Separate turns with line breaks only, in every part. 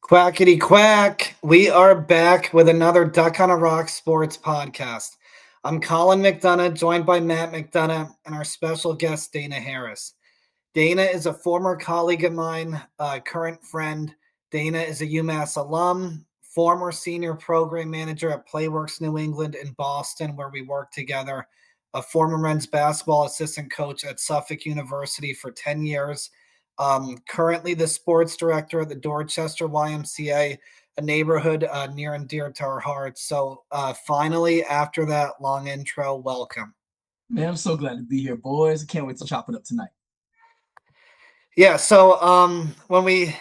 Quackity quack. We are back with another Duck on a Rock Sports podcast. I'm Colin McDonough, joined by Matt McDonough and our special guest, Dana Harris. Dana is a former colleague of mine, current friend. Dana is a UMass alum, former senior program manager at Playworks New England in Boston, where we worked together, a former men's basketball assistant coach at Suffolk University for 10 years. Currently the sports director at the Dorchester YMCA, a neighborhood near and dear to our hearts. So finally, after that long intro, welcome.
Man, I'm so glad to be here, boys. I can't wait to chop it up tonight.
Yeah, so when we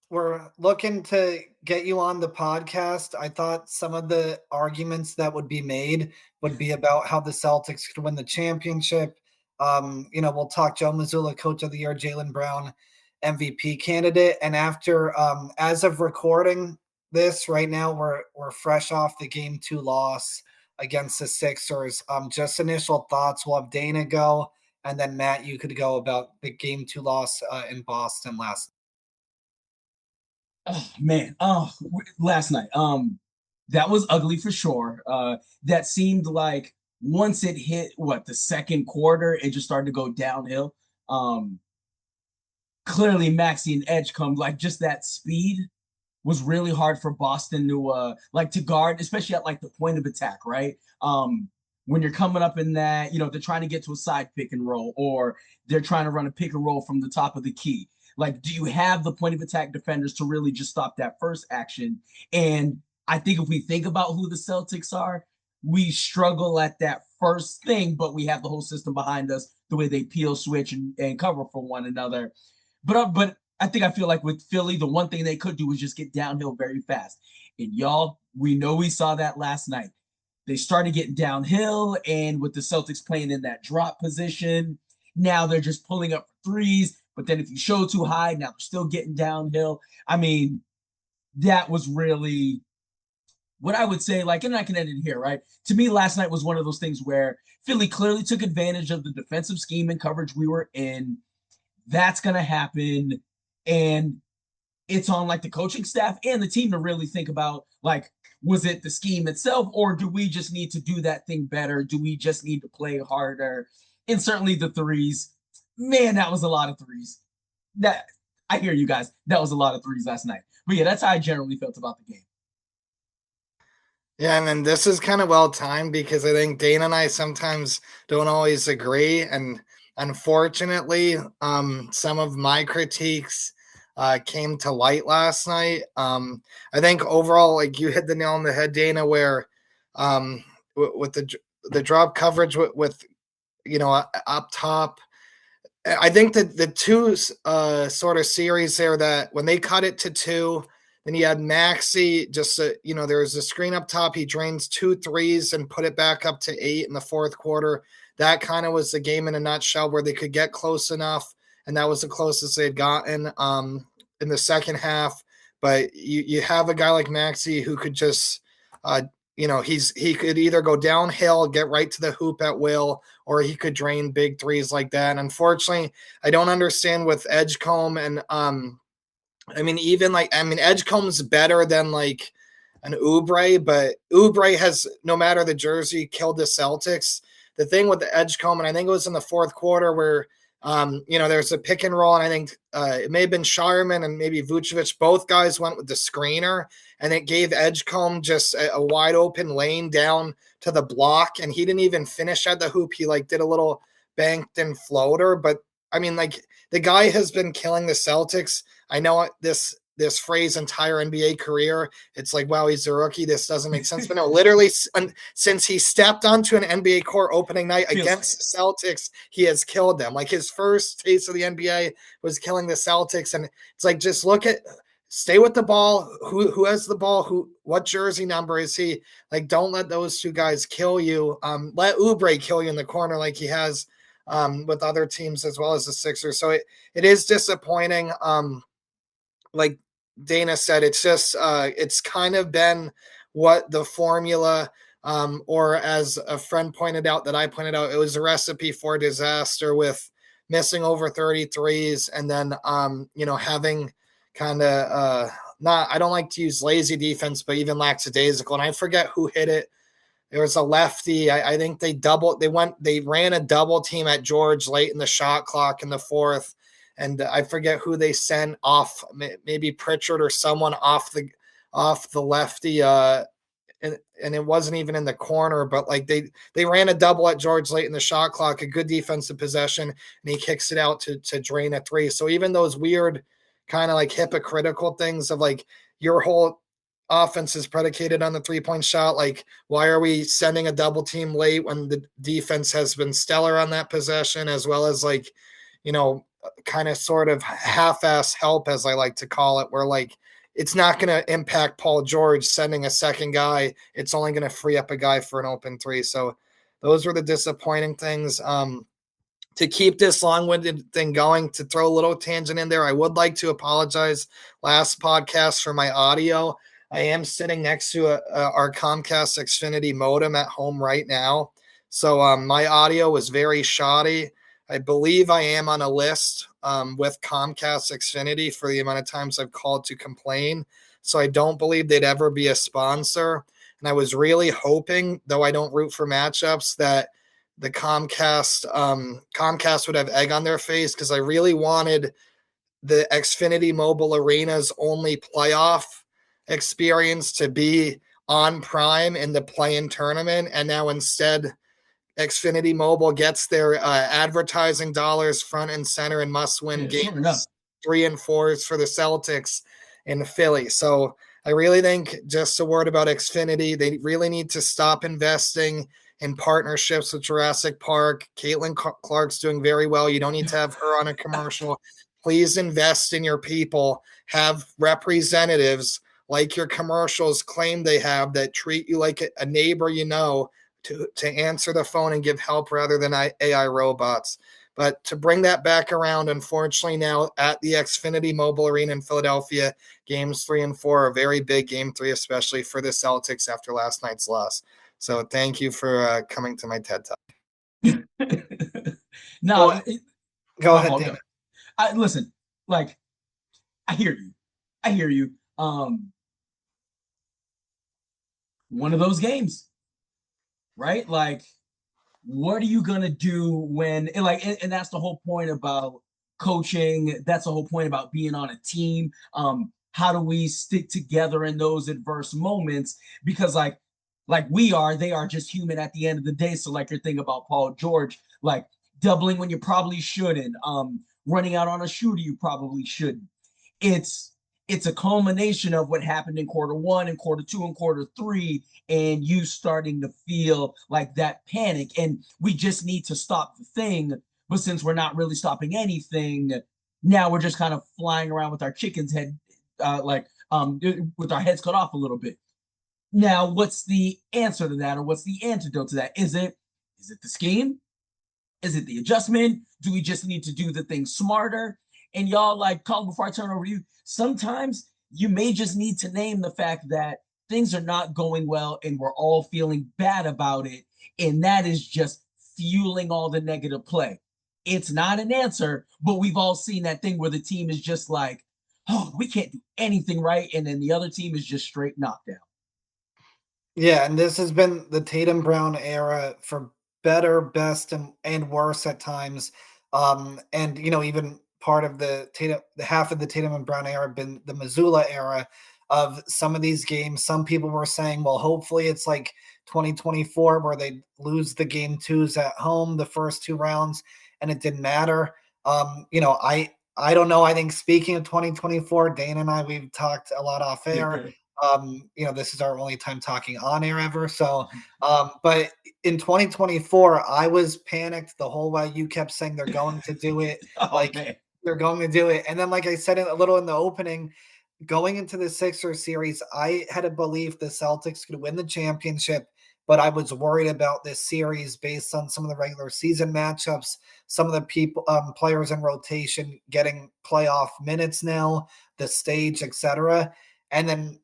were looking to get you on the podcast, I thought some of the arguments that would be made would be about how the Celtics could win the championship. We'll talk Joe Mazzulla, Coach of the Year, Jaylen Brown, MVP candidate. And after, as of recording this right now, we're fresh off the game 2 loss against the Sixers. Just initial thoughts. We'll have Dana go, and then Matt, you could go about the game 2 loss in Boston last.
Oh man, last night, that was ugly for sure. That seemed like once it hit the second quarter, it just started to go downhill. Clearly, Maxey and Edgecombe, like just that speed was really hard for Boston to guard, especially at like the point of attack, right? When you're coming up in that, they're trying to get to a side pick and roll, or they're trying to run a pick and roll from the top of the key. Like, do you have the point of attack defenders to really just stop that first action? And I think if we think about who the Celtics are, we struggle at that first thing, but we have the whole system behind us, the way they peel, switch, and cover for one another. But I feel like with Philly, the one thing they could do was just get downhill very fast. And y'all, we saw that last night. They started getting downhill, and with the Celtics playing in that drop position, now they're just pulling up threes. But then if you show too high, now they're still getting downhill. I mean, that was really what I would say. Like, and I can end it here, right? To me, last night was one of those things where Philly clearly took advantage of the defensive scheme and coverage we were in. That's going to happen. And it's on like the coaching staff and the team to really think about, like, was it the scheme itself, or do we just need to do that thing better? Do we just need to play harder? And certainly the threes, man, that was a lot of threes. That I hear you guys. That was a lot of threes last night. But yeah, that's how I generally felt about the game.
Yeah, and then this is kind of well timed because I think Dana and I sometimes don't always agree. And unfortunately, some of my critiques came to light last night. I think overall, like you hit the nail on the head, Dana, where with the drop coverage with up top. I think that the two sort of series there, that when they cut it to 2, then you had Maxey just, there was a screen up top. He drains 2 threes and put it back up to 8 in the fourth quarter. That kind of was the game in a nutshell, where they could get close enough, and that was the closest they had gotten in the second half. But you have a guy like Maxey who could just he could either go downhill, get right to the hoop at will, or he could drain big threes like that. And unfortunately, I don't understand with Edgecombe and Edgecombe's better than like an Oubre, but Oubre has, no matter the jersey, killed the Celtics. The thing with the Edgecombe, and I think it was in the fourth quarter where there's a pick and roll, and I think it may have been Shireman and maybe Vucevic. Both guys went with the screener, and it gave Edgecombe just a wide open lane down to the block, and he didn't even finish at the hoop. He did a little banked in floater, but I mean, the guy has been killing the Celtics. I know this phrase entire NBA career. It's like, wow, he's a rookie. This doesn't make sense. But no, literally, since he stepped onto an NBA court opening night against the Celtics, he has killed them. Like, his first taste of the NBA was killing the Celtics. And it's like, just stay with the ball. Who has the ball? What jersey number is he? Like, don't let those two guys kill you. Let Oubre kill you in the corner like he has with other teams as well as the Sixers. So it is disappointing. Like Dana said, it's just it's kind of been what the formula, or as a friend pointed out that I pointed out, it was a recipe for disaster, with missing over 33s and then having kind of I don't like to use lazy defense, but even lackadaisical. And I forget who hit it. There was a lefty. I think they ran a double team at George late in the shot clock in the fourth. And I forget who they sent off, maybe Pritchard or someone off the lefty. And it wasn't even in the corner, but like they ran a double at George late in the shot clock, a good defensive possession, and he kicks it out to drain a three. So even those weird kind of like hypocritical things of like your whole offense is predicated on the 3-point shot. Like, why are we sending a double team late when the defense has been stellar on that possession, as well as like, kind of sort of half-ass help, as I like to call it, where like it's not going to impact Paul George sending a second guy. It's only going to free up a guy for an open three. So those were the disappointing things. To keep this long-winded thing going, to throw a little tangent in there, I would like to apologize last podcast for my audio. I am sitting next to our Comcast Xfinity modem at home right now. So my audio was very shoddy. I believe I am on a list with Comcast Xfinity for the amount of times I've called to complain. So I don't believe they'd ever be a sponsor. And I was really hoping, though I don't root for matchups, that the Comcast would have egg on their face, because I really wanted the Xfinity Mobile Arena's only playoff experience to be on Prime in the play-in tournament. And now instead, Xfinity Mobile gets their advertising dollars front and center and must-win games 3 and 4 for the Celtics in Philly. So I really think, just a word about Xfinity, they really need to stop investing in partnerships with Jurassic Park. Caitlin Clark's doing very well. You don't need to have her on a commercial. Please invest in your people. Have representatives like your commercials claim they have, that treat you like a neighbor to answer the phone and give help rather than AI robots. But to bring that back around, unfortunately, now at the Xfinity Mobile Arena in Philadelphia, games 3 and 4 are very big. Game 3, especially for the Celtics after last night's loss. So thank you for coming to my TED Talk.
No,
go ahead, Dana.
Listen, like, I hear you. One of those games, right? Like, what are you gonna do when, and that's the whole point about coaching. That's the whole point about being on a team. How do we stick together in those adverse moments? Because they are just human at the end of the day. So like your thing about Paul George, like doubling when you probably shouldn't, running out on a shooter you probably shouldn't. It's a culmination of what happened in quarter 1 and quarter 2 and quarter 3, and you starting to feel like that panic. And we just need to stop the thing. But since we're not really stopping anything, now we're just kind of flying around with our chicken's head, with our heads cut off a little bit. Now, what's the answer to that, or what's the antidote to that? Is it the scheme? Is it the adjustment? Do we just need to do the thing smarter? And y'all, like, Colin, before I turn over to you, sometimes you may just need to name the fact that things are not going well and we're all feeling bad about it. And that is just fueling all the negative play. It's not an answer, but we've all seen that thing where the team is just like, oh, we can't do anything right. And then the other team is just straight knockdown.
Yeah, and this has been the Tatum Brown era for better, best, and worse at times. And even part of the half of the Tatum and Brown era been the Mazzulla era of some of these games. Some people were saying, well, hopefully it's like 2024 where they lose the game 2s at home, the first 2 rounds, and it didn't matter. I don't know. I think, speaking of 2024, Dana and I, we've talked a lot off air. This is our only time talking on air ever. So, but in 2024, I was panicked the whole way. You kept saying they're going to do it. They're going to do it. And then, like I said a little in the opening, going into the Sixers series, I had a belief the Celtics could win the championship, but I was worried about this series based on some of the regular season matchups, some of the players in rotation getting playoff minutes now, the stage, etc. And then,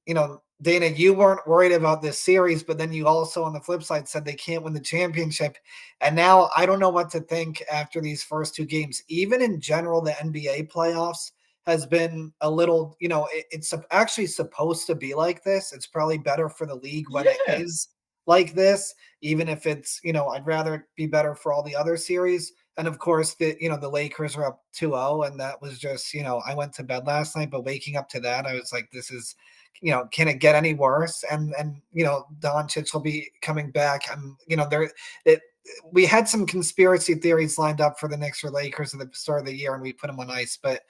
Dana, you weren't worried about this series, but then you also, on the flip side, said they can't win the championship. And now I don't know what to think after these first 2 games. Even in general, the NBA playoffs has been a little, it's actually supposed to be like this. It's probably better for the league when it is like this, even if it's, I'd rather it be better for all the other series. And of course, the Lakers are up 2-0, and that was just, I went to bed last night, but waking up to that, I was like, this is, can it get any worse? And Doncic will be coming back. And we had some conspiracy theories lined up for the Knicks or Lakers at the start of the year, and we put them on ice. But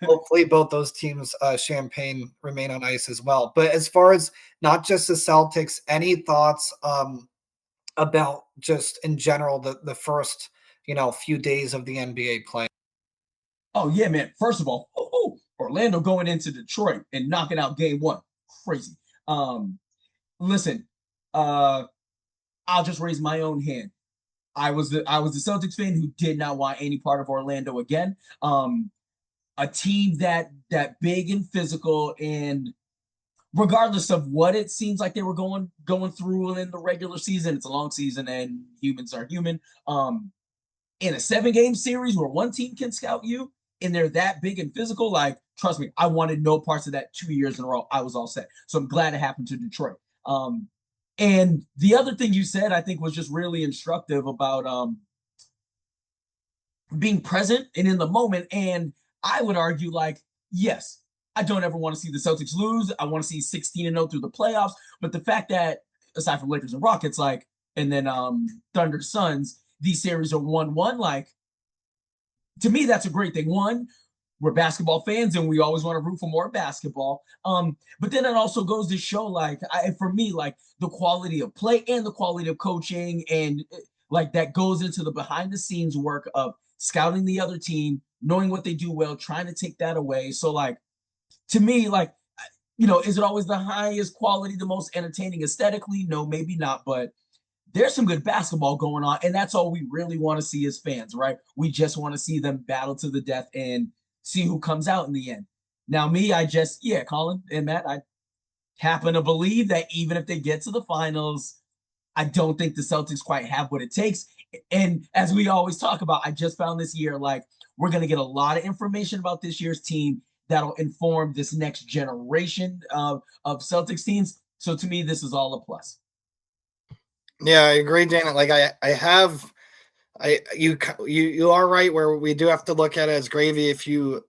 hopefully, both those teams, champagne, remain on ice as well. But as far as not just the Celtics, any thoughts about just in general the first few days of the NBA play?
Oh yeah, man. First of all, Orlando going into Detroit and knocking out game one. Crazy. Listen, I'll just raise my own hand. I was the Celtics fan who did not want any part of Orlando again. A team that big and physical, and regardless of what it seems like they were going through in the regular season, it's a long season and humans are human. In a 7-game series where one team can scout you and they're that big and physical, like, trust me, I wanted no parts of that 2 years in a row. I was all set. So I'm glad it happened to Detroit. And the other thing you said, I think, was just really instructive about being present and in the moment. And I would argue, like, yes, I don't ever want to see the Celtics lose. I want to see 16-0 through the playoffs. But the fact that, aside from Lakers and Rockets, like, and then Thunder Suns, these series are 1-1, like, to me, that's a great thing. One, we're basketball fans and we always want to root for more basketball. But then it also goes to show, like, for me, like, the quality of play and the quality of coaching, and like that goes into the behind the scenes work of scouting the other team, knowing what they do well, trying to take that away. So, like, to me, like, is it always the highest quality, the most entertaining aesthetically? No, maybe not, but there's some good basketball going on, and that's all we really want to see as fans, right? We just want to see them battle to the death and see who comes out in the end. Now, me, Colin and Matt, I happen to believe that even if they get to the finals, I don't think the Celtics quite have what it takes. And as we always talk about, I just found this year, like, we're going to get a lot of information about this year's team that'll inform this next generation of Celtics teams. So to me, this is all a plus.
Yeah, I agree, Dana. Like you are right where we do have to look at it as gravy. If you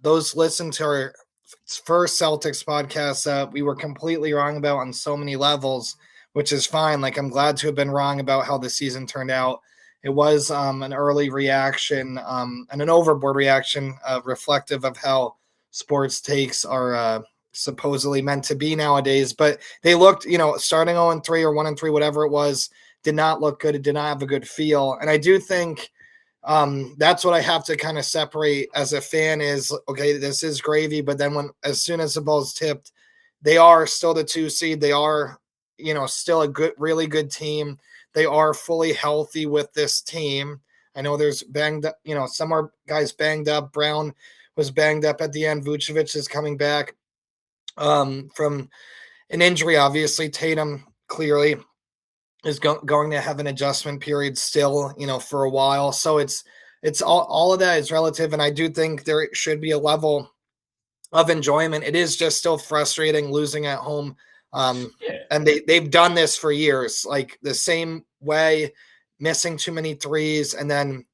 those listen to our first Celtics podcast that we were completely wrong about on so many levels, which is fine. Like, I'm glad to have been wrong about how the season turned out. It was an early reaction and an overboard reaction, reflective of how sports takes are supposedly meant to be nowadays. But they looked, starting 0-3 or 1-3, whatever it was, did not look good. It did not have a good feel. And I do think that's what I have to kind of separate as a fan is, okay, this is gravy. But then as soon as the ball's tipped, they are still the 2 seed. They are, still a good, really good team. They are fully healthy with this team. I know there's banged up, some are guys banged up. Brown was banged up at the end. Vucevic is coming back from an injury. Obviously, Tatum clearly is going to have an adjustment period still, for a while. So it's all of that is relative. And I do think there should be a level of enjoyment. It is just still frustrating losing at home. And they've done this for years, like the same way, missing too many threes and then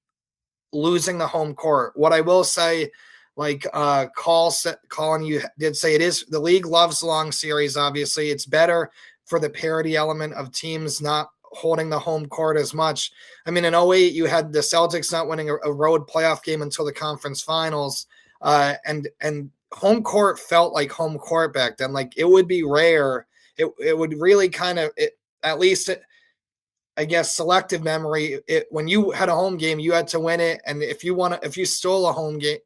losing the home court. What I will say, like Colin, you did say, it is, the league loves long series. Obviously, it's better for the parity element of teams not holding the home court as much. I mean, in 2008, you had the Celtics not winning a road playoff game until the conference finals. And home court felt like home court back then. Like, it would be rare. It would really kind of, at least I guess selective memory, when you had a home game, you had to win it. And if you stole a home game,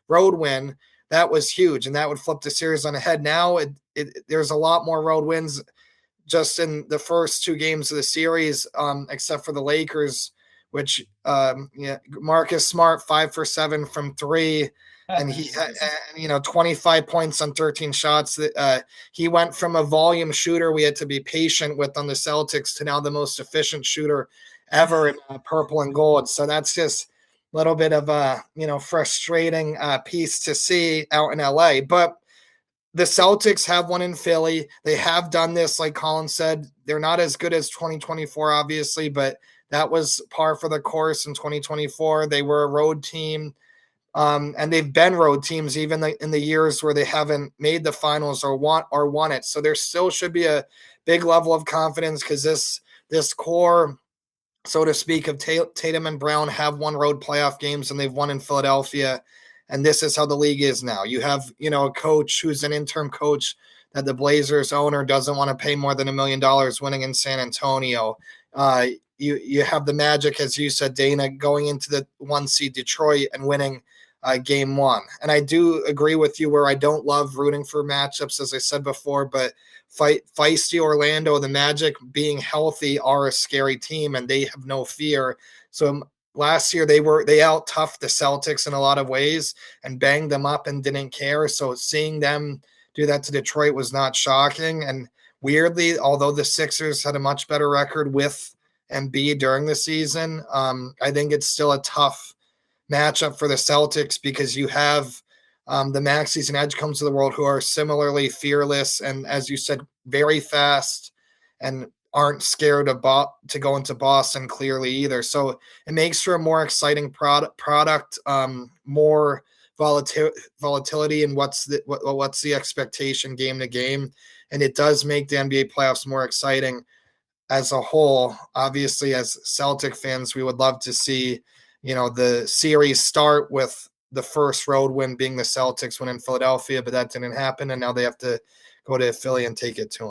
road win, that was huge. And that would flip the series on the head. Now there's a lot more road wins just in the first 2 games of the series, except for the Lakers, which Marcus Smart 5 for 7 from 3. And he had, 25 points on 13 shots. He went from a volume shooter we had to be patient with on the Celtics to now the most efficient shooter ever in purple and gold. So that's just, little bit of a frustrating piece to see out in LA. But the Celtics have one in Philly. They have done this, like Colin said. They're not as good as 2024, obviously, but that was par for the course in 2024. They were a road team. And they've been road teams even in the years where they haven't made the finals or won it. So there still should be a big level of confidence because this core, so to speak, of Tatum and Brown have won road playoff games and they've won in Philadelphia. And this is how the league is now. You have, a coach who's an interim coach that the Blazers owner doesn't want to pay more than $1 million winning in San Antonio. You have the Magic, as you said, Dana, going into the 1 seed Detroit and winning game 1. And I do agree with you where I don't love rooting for matchups, as I said before, but feisty Orlando, the Magic being healthy are a scary team and they have no fear. So last year they out toughed the Celtics in a lot of ways and banged them up and didn't care. So seeing them do that to Detroit was not shocking. And weirdly, although the Sixers had a much better record with Embiid during the season, I think it's still a tough matchup for the Celtics because you have the Maxis and Edgecombs of the world who are similarly fearless and, as you said, very fast and aren't scared to go into Boston clearly either. So it makes for a more exciting product, more volatility and what's the expectation game to game. And it does make the NBA playoffs more exciting as a whole. Obviously, as Celtic fans, we would love to see, the series start with the first road win being the Celtics win in Philadelphia, but that didn't happen. And now they have to go to Philly and take it to them.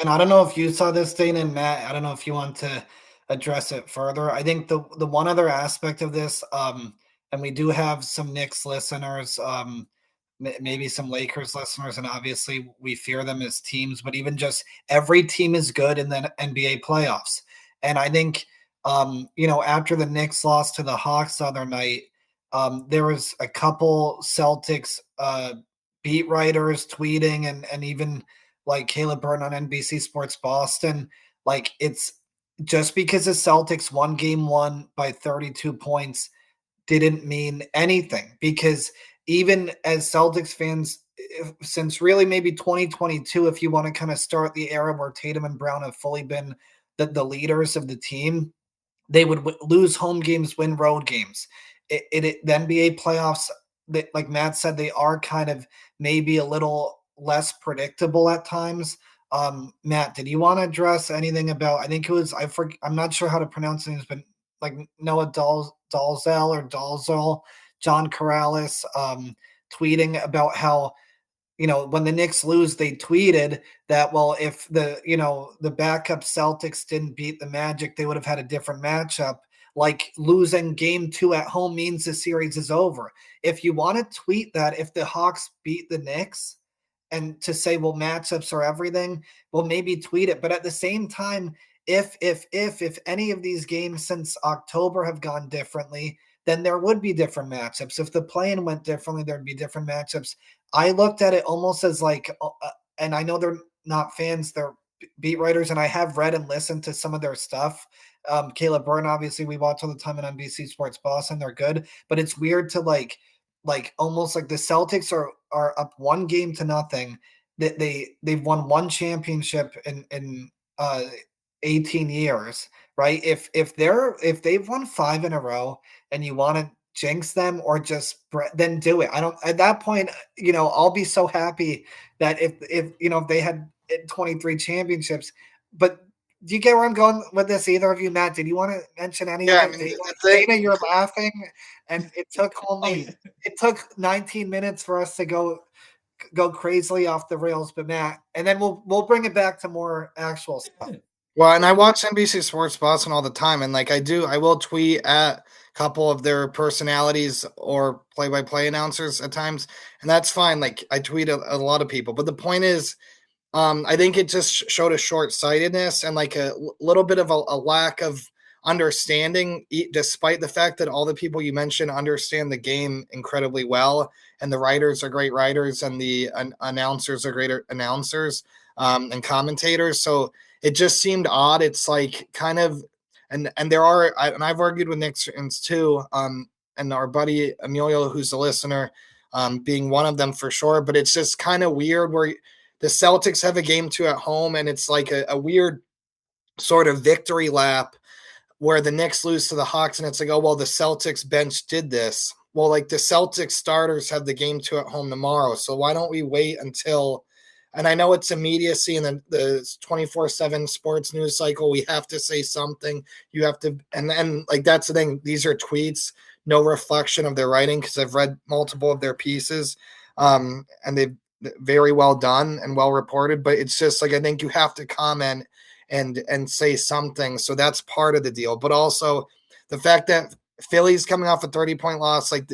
And I don't know if you saw this, Dana and Matt. I don't know if you want to address it further. I think the one other aspect of this, and we do have some Knicks listeners, maybe some Lakers listeners, and obviously we fear them as teams, but even just every team is good in the NBA playoffs. And I think, after the Knicks lost to the Hawks the other night, there was a couple Celtics beat writers tweeting and even like Caleb Burton on NBC Sports Boston. Like, it's just because the Celtics won game 1 by 32 points didn't mean anything, because even as Celtics fans, since really maybe 2022, if you want to kind of start the era where Tatum and Brown have fully been the leaders of the team, they would lose home games, win road games. The NBA playoffs, like Matt said, they are kind of maybe a little less predictable at times. Matt, did you want to address anything about? I think it was I'm not sure how to pronounce names, but like Noah Dalzell or Dalzell, John Corrales, tweeting about how, when the Knicks lose, they tweeted that, well, if the backup Celtics didn't beat the Magic, they would have had a different matchup. Like, losing game 2 at home means the series is over. If you want to tweet that, if the Hawks beat the Knicks, and to say, well, matchups are everything, well, maybe tweet it. But at the same time, if any of these games since October have gone differently, then there would be different matchups. If the play-in went differently, there'd be different matchups. I looked at it almost as like, and I know they're not fans, they're beat writers, and I have read and listened to some of their stuff. Caleb Byrne, obviously, we watch all the time on NBC Sports Boston. They're good, but it's weird to like almost like the Celtics are up 1-0. That they've won one championship in 18 years, right? If they've won 5 in a row and you want to jinx them or just then do it. I don't, at that point, I'll be so happy that if they had 23 championships. But do you get where I'm going with this? Either of you, Matt, did you want to mention any
Yeah,
of it? Dana, you're laughing, and it took 19 minutes for us to go crazily off the rails, but Matt, and then we'll bring it back to more actual stuff.
Well, and I watch NBC Sports Boston all the time, and like I will tweet at a couple of their personalities or play-by-play announcers at times, and that's fine. Like, I tweet a lot of people, but the point is, I think it just showed a short-sightedness and like a little bit of a lack of understanding, despite the fact that all the people you mentioned understand the game incredibly well, and the writers are great writers, and the announcers are great announcers, and commentators. So it just seemed odd. It's like kind of And I've argued with Knicks fans too, and our buddy Emilio, who's a listener, being one of them for sure. But it's just kind of weird where the Celtics have a game 2 at home, and it's like a weird sort of victory lap where the Knicks lose to the Hawks, and it's like, oh, well, the Celtics bench did this. Well, like the Celtics starters have the game 2 at home tomorrow. So why don't we wait until, and I know it's immediacy in the 24/7 sports news cycle. We have to say something. You have to, and then like, that's the thing. These are tweets, no reflection of their writing, because I've read multiple of their pieces, and they've very well done and well reported, but it's just like, I think you have to comment and say something. So that's part of the deal. But also the fact that Philly's coming off a 30-point loss, like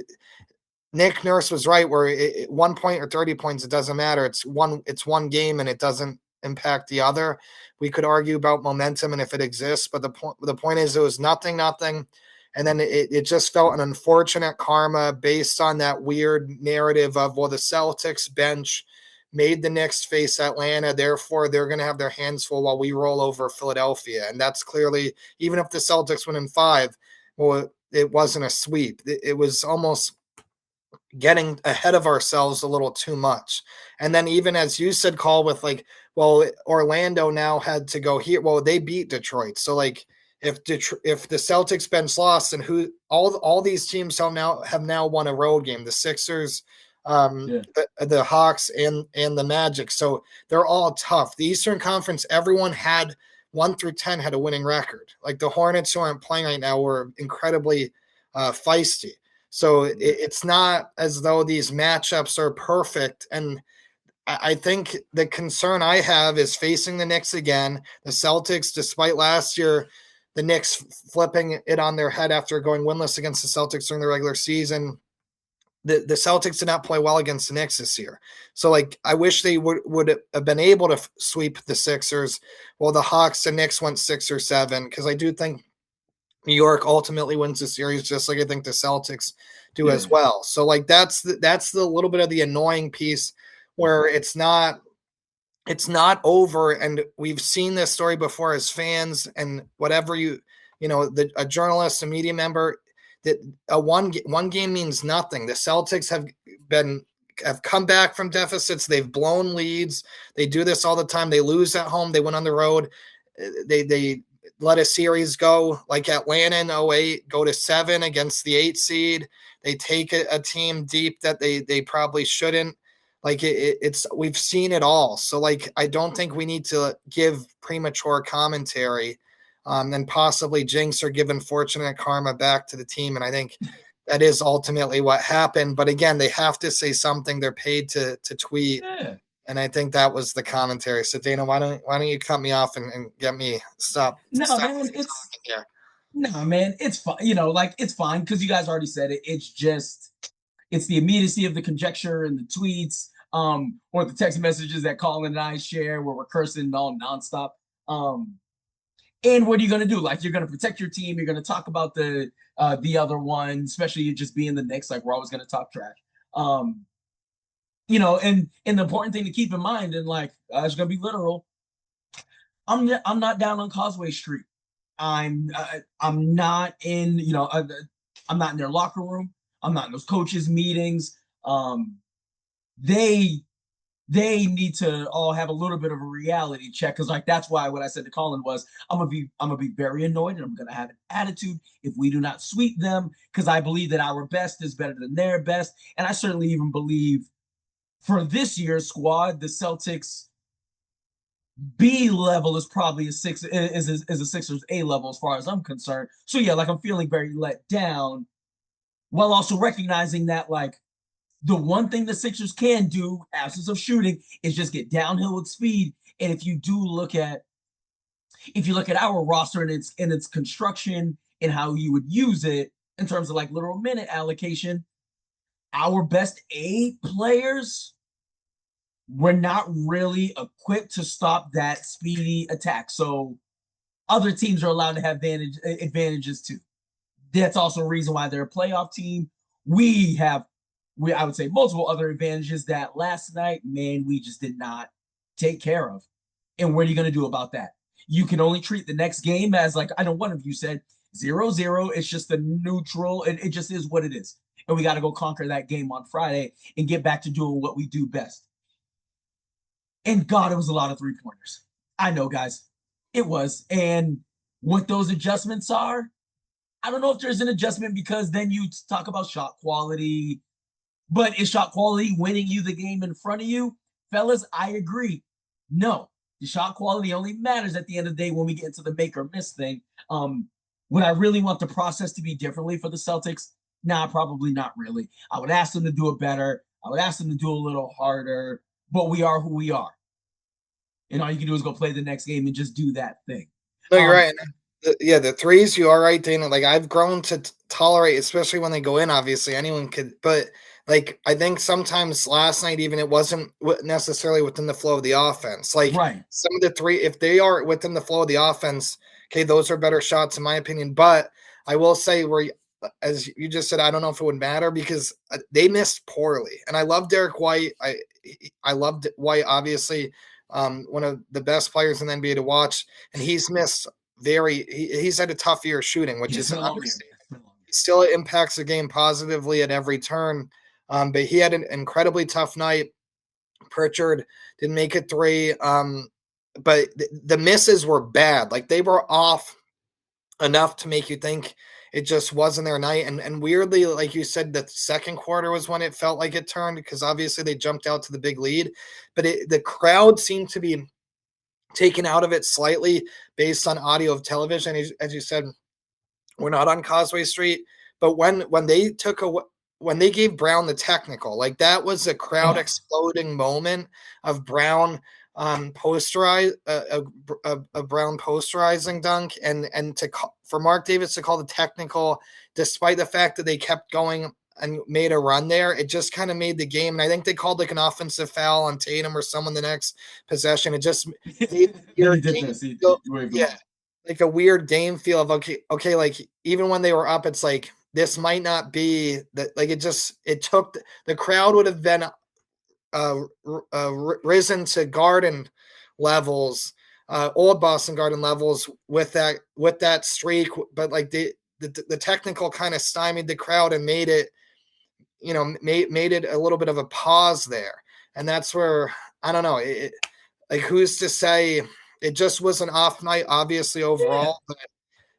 Nick Nurse was right, where 1 point or 30 points, it doesn't matter. It's one game and it doesn't impact the other. We could argue about momentum and if it exists, but the point is it was nothing. And then it just felt an unfortunate karma based on that weird narrative of, well, the Celtics bench made the Knicks face Atlanta, therefore they're going to have their hands full while we roll over Philadelphia. And that's clearly, even if the Celtics win in 5, well, it wasn't a sweep. It was almost getting ahead of ourselves a little too much. And then even as you said, Call, with like, well, Orlando now had to go here. Well, they beat Detroit. So like, if the Celtics bench lost, and who all these teams have now won a road game, the Sixers, the Hawks, and the Magic. So they're all tough. The Eastern Conference, everyone had 1 through 10 had a winning record. Like the Hornets, who aren't playing right now, were incredibly feisty. So it's not as though these matchups are perfect. And I think the concern I have is facing the Knicks again. The Celtics, despite last year, the Knicks flipping it on their head after going winless against the Celtics during the regular season, the Celtics did not play well against the Knicks this year. So, like, I wish they would have been able to sweep the Sixers. Well, the Hawks and Knicks went 6 or 7, because I do think New York ultimately wins the series, just like I think the Celtics do as well. So, like, that's the little bit of the annoying piece where it's not over. And we've seen this story before as fans, and whatever a journalist, a media member, that one game means nothing. The Celtics have come back from deficits. They've blown leads. They do this all the time. They lose at home. They win on the road. They let a series go, like Atlanta in 08, go to 7 against the 8 seed. They take a team deep that they probably shouldn't. Like we've seen it all. So like, I don't think we need to give premature commentary and possibly jinx or give unfortunate karma back to the team. And I think that is ultimately what happened. But again, they have to say something. They're paid to tweet.
Yeah.
And I think that was the commentary. So Dana, why don't you cut me off and get me stop?
No,
stop
man, it's fine. Like, it's fine because you guys already said it. It's the immediacy of the conjecture and the tweets, or the text messages that Colin and I share where we're cursing all nonstop. And what are you going to do? Like, you're going to protect your team. You're going to talk about the other one, especially you just being the Knicks. Like, we're always going to talk trash. And the important thing to keep in mind, and like, it's going to be literal. I'm not down on Causeway Street. I'm not in, I'm not in their locker room. I'm not in those coaches' meetings. They need to all have a little bit of a reality check, because like, that's why what I said to Colin was, I'm gonna be very annoyed, and I'm gonna have an attitude if we do not sweep them, because I believe that our best is better than their best. And I certainly even believe for this year's squad, the Celtics B level is probably a Sixers A level as far as I'm concerned. So yeah, like, I'm feeling very let down, while also recognizing that, like, the one thing the Sixers can do, absence of shooting, is just get downhill with speed. And if you look at our roster and its construction and how you would use it in terms of like literal minute allocation, our best 8 players were not really equipped to stop that speedy attack. So other teams are allowed to have advantages too. That's also a reason why they're a playoff team. I would say multiple other advantages that last night, man, we just did not take care of. And what are you going to do about that? You can only treat the next game as like, I know one of you said 0-0. It's just a neutral. It just is what it is. And we got to go conquer that game on Friday and get back to doing what we do best. And God, it was a lot of 3-pointers. I know, guys, it was. And what those adjustments are, I don't know if there's an adjustment because then you talk about shot quality, but is shot quality winning you the game in front of you? Fellas, I agree. No, the shot quality only matters at the end of the day when we get into the make or miss thing. Would I really want the process to be differently for the Celtics? Nah, probably not really. I would ask them to do it better. I would ask them to do a little harder, but we are who we are. And all you can do is go play the next game and just do that thing.
No, you're right. The threes, you are right, Dana. Like I've grown to tolerate, especially when they go in. Obviously, anyone could, but like I think sometimes last night, even it wasn't necessarily within the flow of the offense. Like
right.
Some of the three, if they are within the flow of the offense, okay, those are better shots in my opinion. But I will say, where as you just said, I don't know if it would matter because they missed poorly, and I love Derek White. I loved White, obviously. One of the best players in the NBA to watch, and he's missed he's had a tough year shooting, which is an understatement. He still impacts the game positively at every turn, but he had an incredibly tough night. Pritchard didn't make it three, but the misses were bad. Like they were off enough to make you think it just wasn't their night. And weirdly, like you said, the second quarter was when it felt like it turned because obviously they jumped out to the big lead, but the crowd seemed to be taken out of it slightly based on audio of television. As you said, we're not on Causeway Street, but when they gave Brown the technical, like that was a crowd exploding moment of Brown posterize a Brown posterizing dunk, and for Mark Davis to call the technical, despite the fact that they kept going and made a run there, it just kind of made the game. And I think they called like an offensive foul on Tatum or someone the next possession. It just made like a weird game feel of okay, like even when they were up, it's like this might not be that. Like it took the crowd would have been risen to Garden levels, old Boston Garden levels with that streak, but like the technical kind of stymied the crowd and made it, made it a little bit of a pause there. And that's where, I don't know, like who's to say it just was an off night, obviously overall, but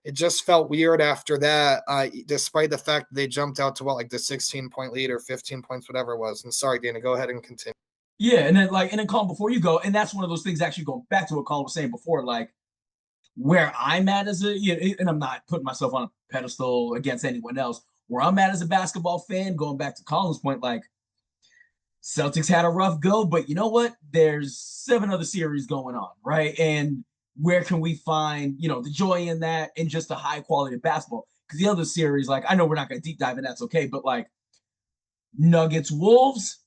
it just felt weird after that, despite the fact that they jumped out to like the 16-point lead or 15 points, whatever it was. And sorry, Dana, go ahead and continue.
Yeah, and then Colin, before you go, and that's one of those things actually going back to what Colin was saying before, like where I'm at as and I'm not putting myself on a pedestal against anyone else, where I'm at as a basketball fan, going back to Colin's point, like Celtics had a rough go, but you know what? There's 7 other series going on, right? And where can we find, the joy in that and just the high quality of basketball? Because the other series, like, I know we're not going to deep dive and that's okay, but like Nuggets Wolves,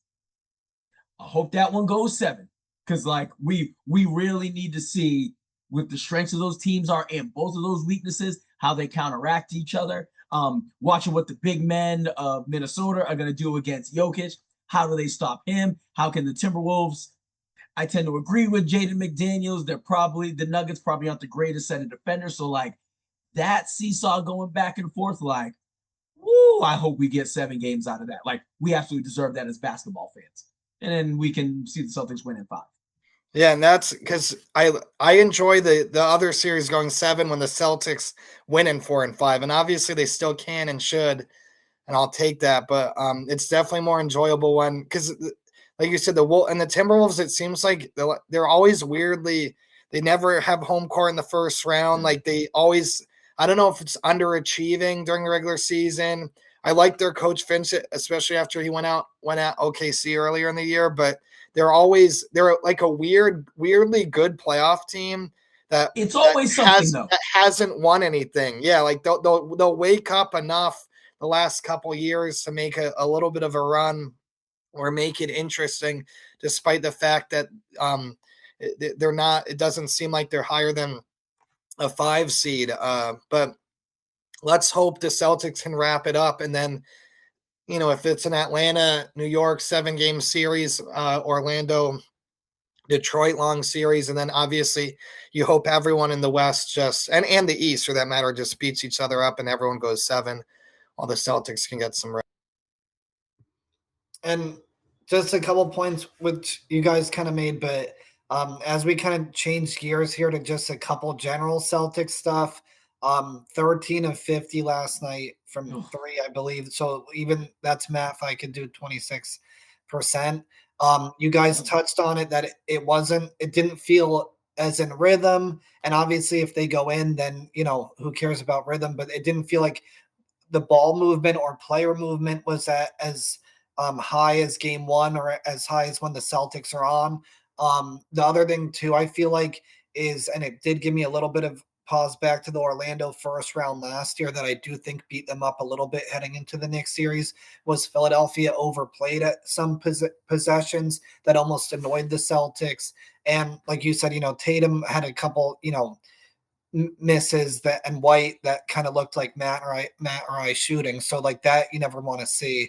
I hope that one goes 7. Because like we really need to see what the strengths of those teams are and both of those weaknesses, how they counteract each other. Watching what the big men of Minnesota are going to do against Jokic. How do they stop him? How can the Timberwolves? I tend to agree with Jaden McDaniels. The Nuggets probably aren't the greatest set of defenders. So like that seesaw going back and forth, like, woo, I hope we get 7 games out of that. Like we absolutely deserve that as basketball fans. And then we can see the Celtics win in 5.
Yeah, and that's because I enjoy the other series going 7 when the Celtics win in 4 and 5. And obviously they still can and should, and I'll take that. But it's definitely more enjoyable when, because like you said, the Timberwolves, it seems like they're always weirdly, they never have home court in the first round. Like they always, I don't know if it's underachieving during the regular season. I like their coach Finch, especially after he went at OKC earlier in the year, but they're like a weirdly good playoff team that
it's always something though
that hasn't won anything. Yeah, like they'll wake up enough the last couple years to make a little bit of a run or make it interesting, despite the fact that they're not. It doesn't seem like they're higher than a 5 seed. But let's hope the Celtics can wrap it up, and then if it's an Atlanta, New York 7-game series, Orlando Detroit long series, and then obviously you hope everyone in the West just and the East for that matter just beats each other up and everyone goes 7 while the Celtics can get some rest.
And just a couple points which you guys kind of made, but as we kind of change gears here to just a couple general Celtics stuff, 13 of 50 last night from three, I believe. So even that's math, I could do 26%. You guys touched on it that it didn't feel as in rhythm. And obviously, if they go in, then, who cares about rhythm? But it didn't feel like the ball movement or player movement was as high as game one or as high as when the Celtics are on. The other thing too, I feel like is, and it did give me a little bit of pause back to the Orlando first round last year that I do think beat them up a little bit heading into the next series, was Philadelphia overplayed at some possessions that almost annoyed the Celtics. And like you said, Tatum had a couple, misses that and White that kind of looked like Matt or I shooting. So like that you never want to see.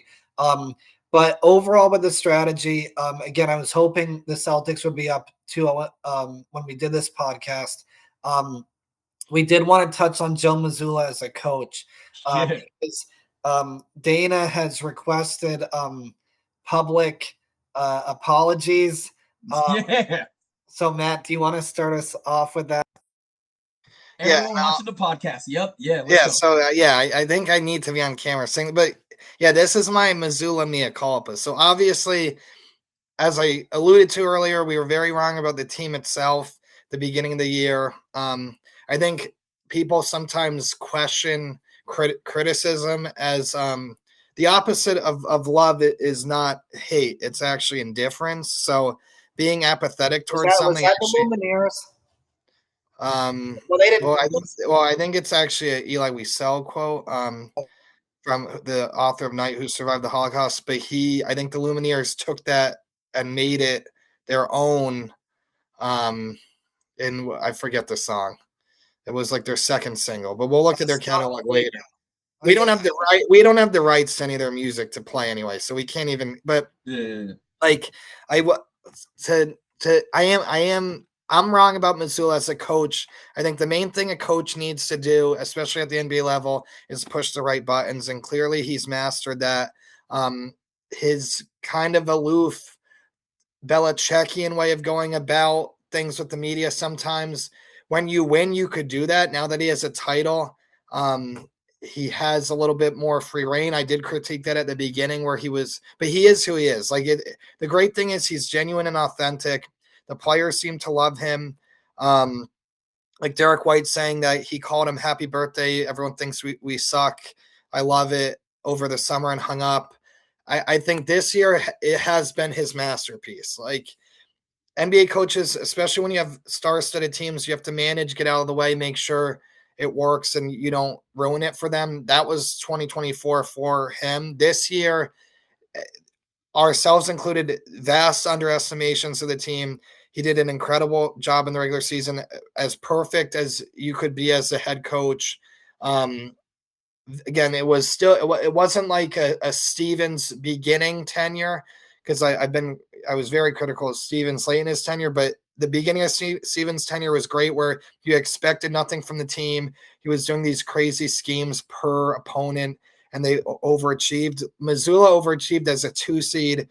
But overall with the strategy, again, I was hoping the Celtics would be up 2-0 when we did this podcast. We did want to touch on Joe Mazzulla as a coach because Dana has requested public apologies. So Matt, do you want to start us off with that?
Everyone watching the podcast. Yep. Yeah.
Let's go. So I think I need to be on camera saying, but yeah, this is my Mazzulla mea culpa. So obviously, as I alluded to earlier, we were very wrong about the team itself. The beginning of the year, I think people sometimes question criticism as the opposite of love. Is not hate; it's actually indifference. So being apathetic towards something.
Was that the Lumineers?
Well, they didn't. I think it's actually a Eli Wiesel quote from the author of Night Who Survived the Holocaust. But I think the Lumineers took that and made it their own. And I forget the song. It was like their second single, but we'll look at their catalog later. We don't have the right. We don't have the rights to any of their music to play anyway, so we can't even. But like I'm wrong about Mazzulla as a coach. I think the main thing a coach needs to do, especially at the NBA level, is push the right buttons. And clearly he's mastered that. His kind of aloof Belichickian way of going about things with the media sometimes. When you win, you could do that. Now that he has a title, he has a little bit more free reign. I did critique that at the beginning but he is who he is. The great thing is he's genuine and authentic. The players seem to love him. Like Derek White saying that he called him happy birthday. Everyone thinks we suck. I love it over the summer and hung up. I think this year it has been his masterpiece. Like NBA coaches, especially when you have star-studded teams, you have to manage, get out of the way, make sure it works and you don't ruin it for them. That was 2024 for him. This year, ourselves included, vast underestimations of the team. He did an incredible job in the regular season, as perfect as you could be as a head coach. Again, it wasn't like a Stevens beginning tenure, because I was very critical of Stevens late in his tenure, but the beginning of Stevens' tenure was great, where you expected nothing from the team. He was doing these crazy schemes per opponent, and they overachieved. Mazzulla overachieved as a 2 seed,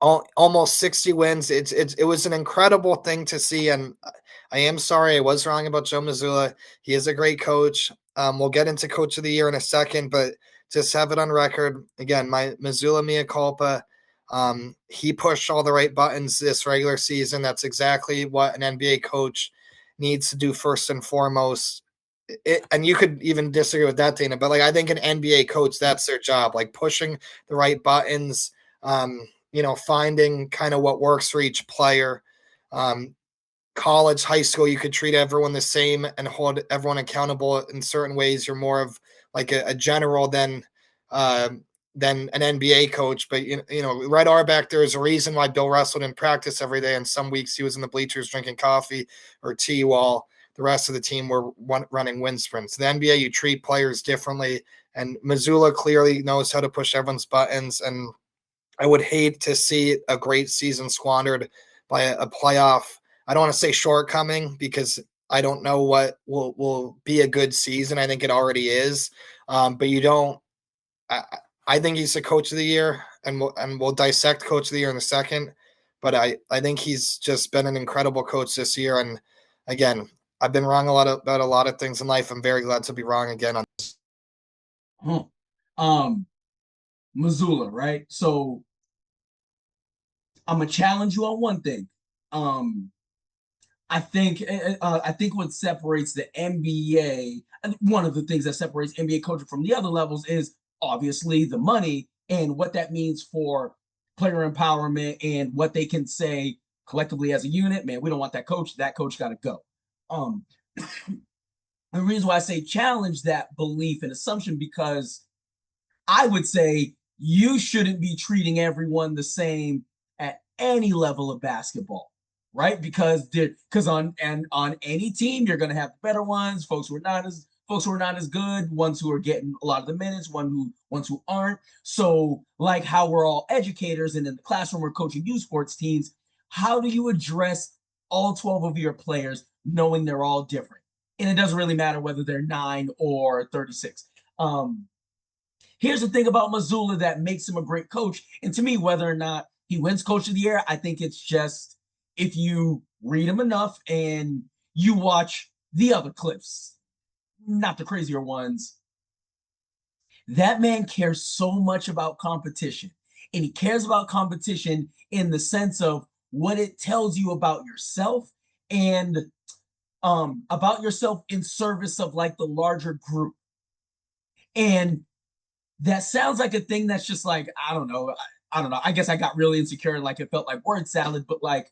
almost 60 wins. It was an incredible thing to see, and I am sorry I was wrong about Joe Mazzulla. He is a great coach. We'll get into Coach of the Year in a second, but just have it on record. Again, my Mazzulla mea culpa. He pushed all the right buttons this regular season. That's exactly what an NBA coach needs to do first and foremost. And you could even disagree with that, Dana, but I think an NBA coach, that's their job, pushing the right buttons, finding kind of what works for each player. College, high school, you could treat everyone the same and hold everyone accountable in certain ways. You're more of a general than an NBA coach. But Red Auerbach, there's a reason why Bill Russell didn't practice every day, and some weeks he was in the bleachers drinking coffee or tea while the rest of the team were running wind sprints. The NBA, you treat players differently, and Mazzulla clearly knows how to push everyone's buttons. And I would hate to see a great season squandered by a playoff. I don't want to say shortcoming because I don't know what will be a good season. I think it already is, but you don't. I think he's the coach of the year, and we'll dissect coach of the year in a second. But I think he's just been an incredible coach this year. And again, I've been wrong about a lot of things in life. I'm very glad to be wrong again on this.
Mazzulla, right? So I'm gonna challenge you on one thing. I think what separates the NBA, one of the things that separates NBA coaching from the other levels is obviously the money and what that means for player empowerment and what they can say collectively as a unit. Man, we don't want that coach. That coach got to go. The reason why I say challenge that belief and assumption, because I would say you shouldn't be treating everyone the same at any level of basketball, right? Because on any team you're going to have better ones, folks who are not as good, ones who are getting a lot of the minutes, ones who aren't. So like how we're all educators and in the classroom we're coaching youth sports teams, how do you address all 12 of your players knowing they're all different? And it doesn't really matter whether they're 9 or 36. Here's the thing about Mazzulla that makes him a great coach. And to me, whether or not he wins coach of the year, I think it's just if you read him enough and you watch the other clips, not the crazier ones, that man cares so much about competition. And he cares about competition in the sense of what it tells you about yourself and about yourself in service of like the larger group. And that sounds like a thing that's just like, I don't know. I guess I got really insecure and like it felt like word salad, but like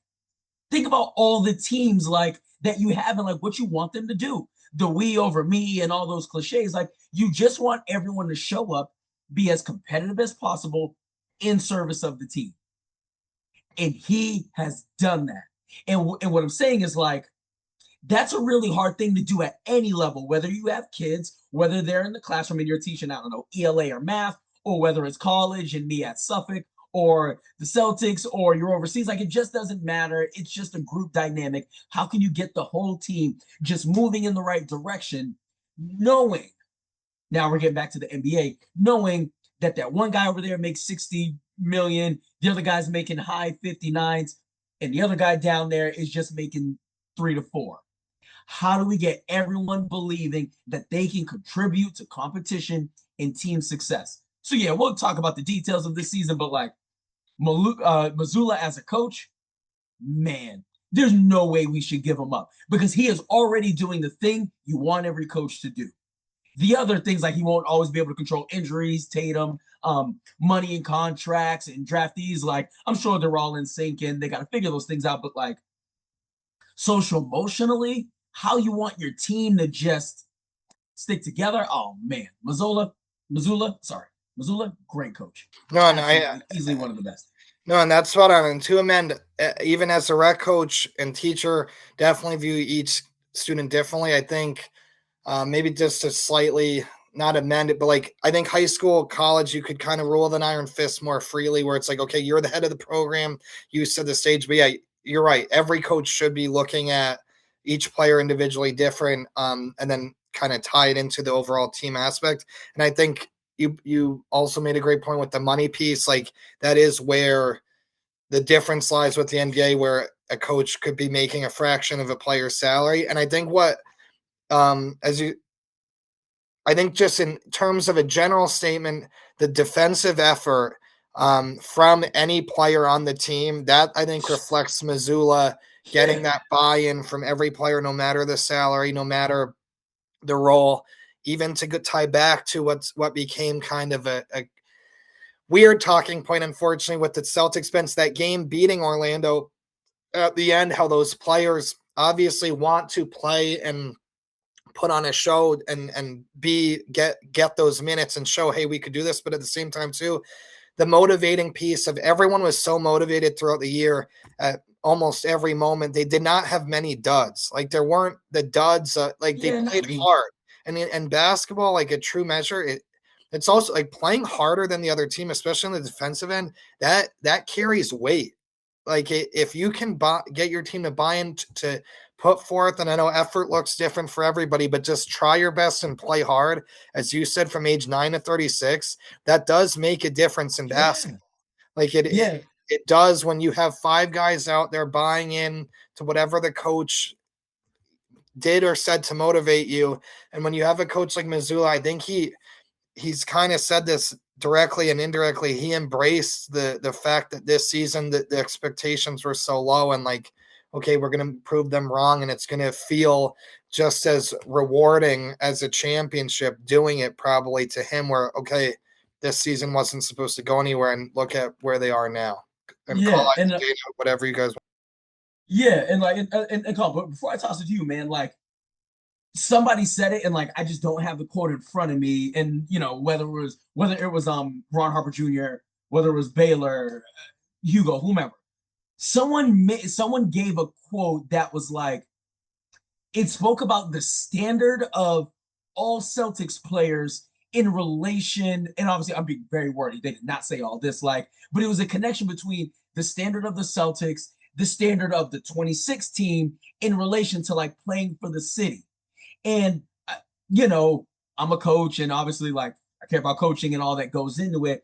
think about all the teams like that you have and like what you want them to do. The we over me and all those cliches. Like you just want everyone to show up, be as competitive as possible in service of the team. And he has done that. And what I'm saying is like, that's a really hard thing to do at any level, whether you have kids, whether they're in the classroom and you're teaching, I don't know, ELA or math, or whether it's college and me at Suffolk or the Celtics or you're overseas. Like it just doesn't matter. It's just a group dynamic. How can you get the whole team just moving in the right direction, knowing, now we're getting back to the NBA, knowing that one guy over there makes 60 million, the other guy's making high 59s, and the other guy down there is just making 3 to 4. How do we get everyone believing that they can contribute to competition and team success? So yeah, we'll talk about the details of this season, but like Mazzulla as a coach, man, there's no way we should give him up because he is already doing the thing you want every coach to do. The other things like he won't always be able to control injuries, Tatum, money and contracts and draftees. Like I'm sure they're all in sync and they got to figure those things out. But like social emotionally, how you want your team to just stick together. Oh man, Mazzulla, great coach.
No,
Easily one of the best.
No, and that's what I'm to amend. Even as a rec coach and teacher, definitely view each student differently. I think maybe just to slightly not amend it, but like I think high school, college, you could kind of rule an iron fist more freely, where it's like, okay, you're the head of the program, you set the stage. But yeah, you're right. Every coach should be looking at each player individually different, and then kind of tie it into the overall team aspect. And I think you also made a great point with the money piece. Like that is where the difference lies with the NBA, where a coach could be making a fraction of a player's salary. And I think I think just in terms of a general statement, the defensive effort from any player on the team, that I think reflects Mazzulla getting that buy-in from every player, no matter the salary, no matter the role, even to tie back to what became kind of a weird talking point, unfortunately, with the Celtics bench, that game beating Orlando at the end, how those players obviously want to play and put on a show and get those minutes and show, hey, we could do this. But at the same time, too, the motivating piece of everyone was so motivated throughout the year at almost every moment. They did not have many duds. Like there weren't the duds. They played hard. And basketball, like a true measure, it's also like playing harder than the other team, especially on the defensive end, that carries weight. like if you can get your team to buy in to put forth, and I know effort looks different for everybody, but just try your best and play hard, as you said, from age 9 to 36, that does make a difference in basketball. Like it does when you have 5 guys out there buying in to whatever the coach did or said to motivate you. And when you have a coach like Mazzulla, I think he's kind of said this directly and indirectly. He embraced the fact that this season that the expectations were so low, and like, okay, we're going to prove them wrong, and it's going to feel just as rewarding as a championship doing it probably to him, where, okay, this season wasn't supposed to go anywhere, and look at where they are now. And call
Yeah,
out
and
data, whatever you guys want.
yeah, and like and Colin, but before I toss it to you, man, like somebody said it, and like I just don't have the quote in front of me. And you know, whether it was Ron Harper Jr., whether it was Baylor, Hugo, whomever, someone gave a quote that was like, it spoke about the standard of all Celtics players in relation, and obviously I'm being very wordy. They did not say all this, like, but it was a connection between the standard of the Celtics, the standard of the 26 team in relation to like playing for the city. And you know, I'm a coach, and obviously, like, I care about coaching and all that goes into it.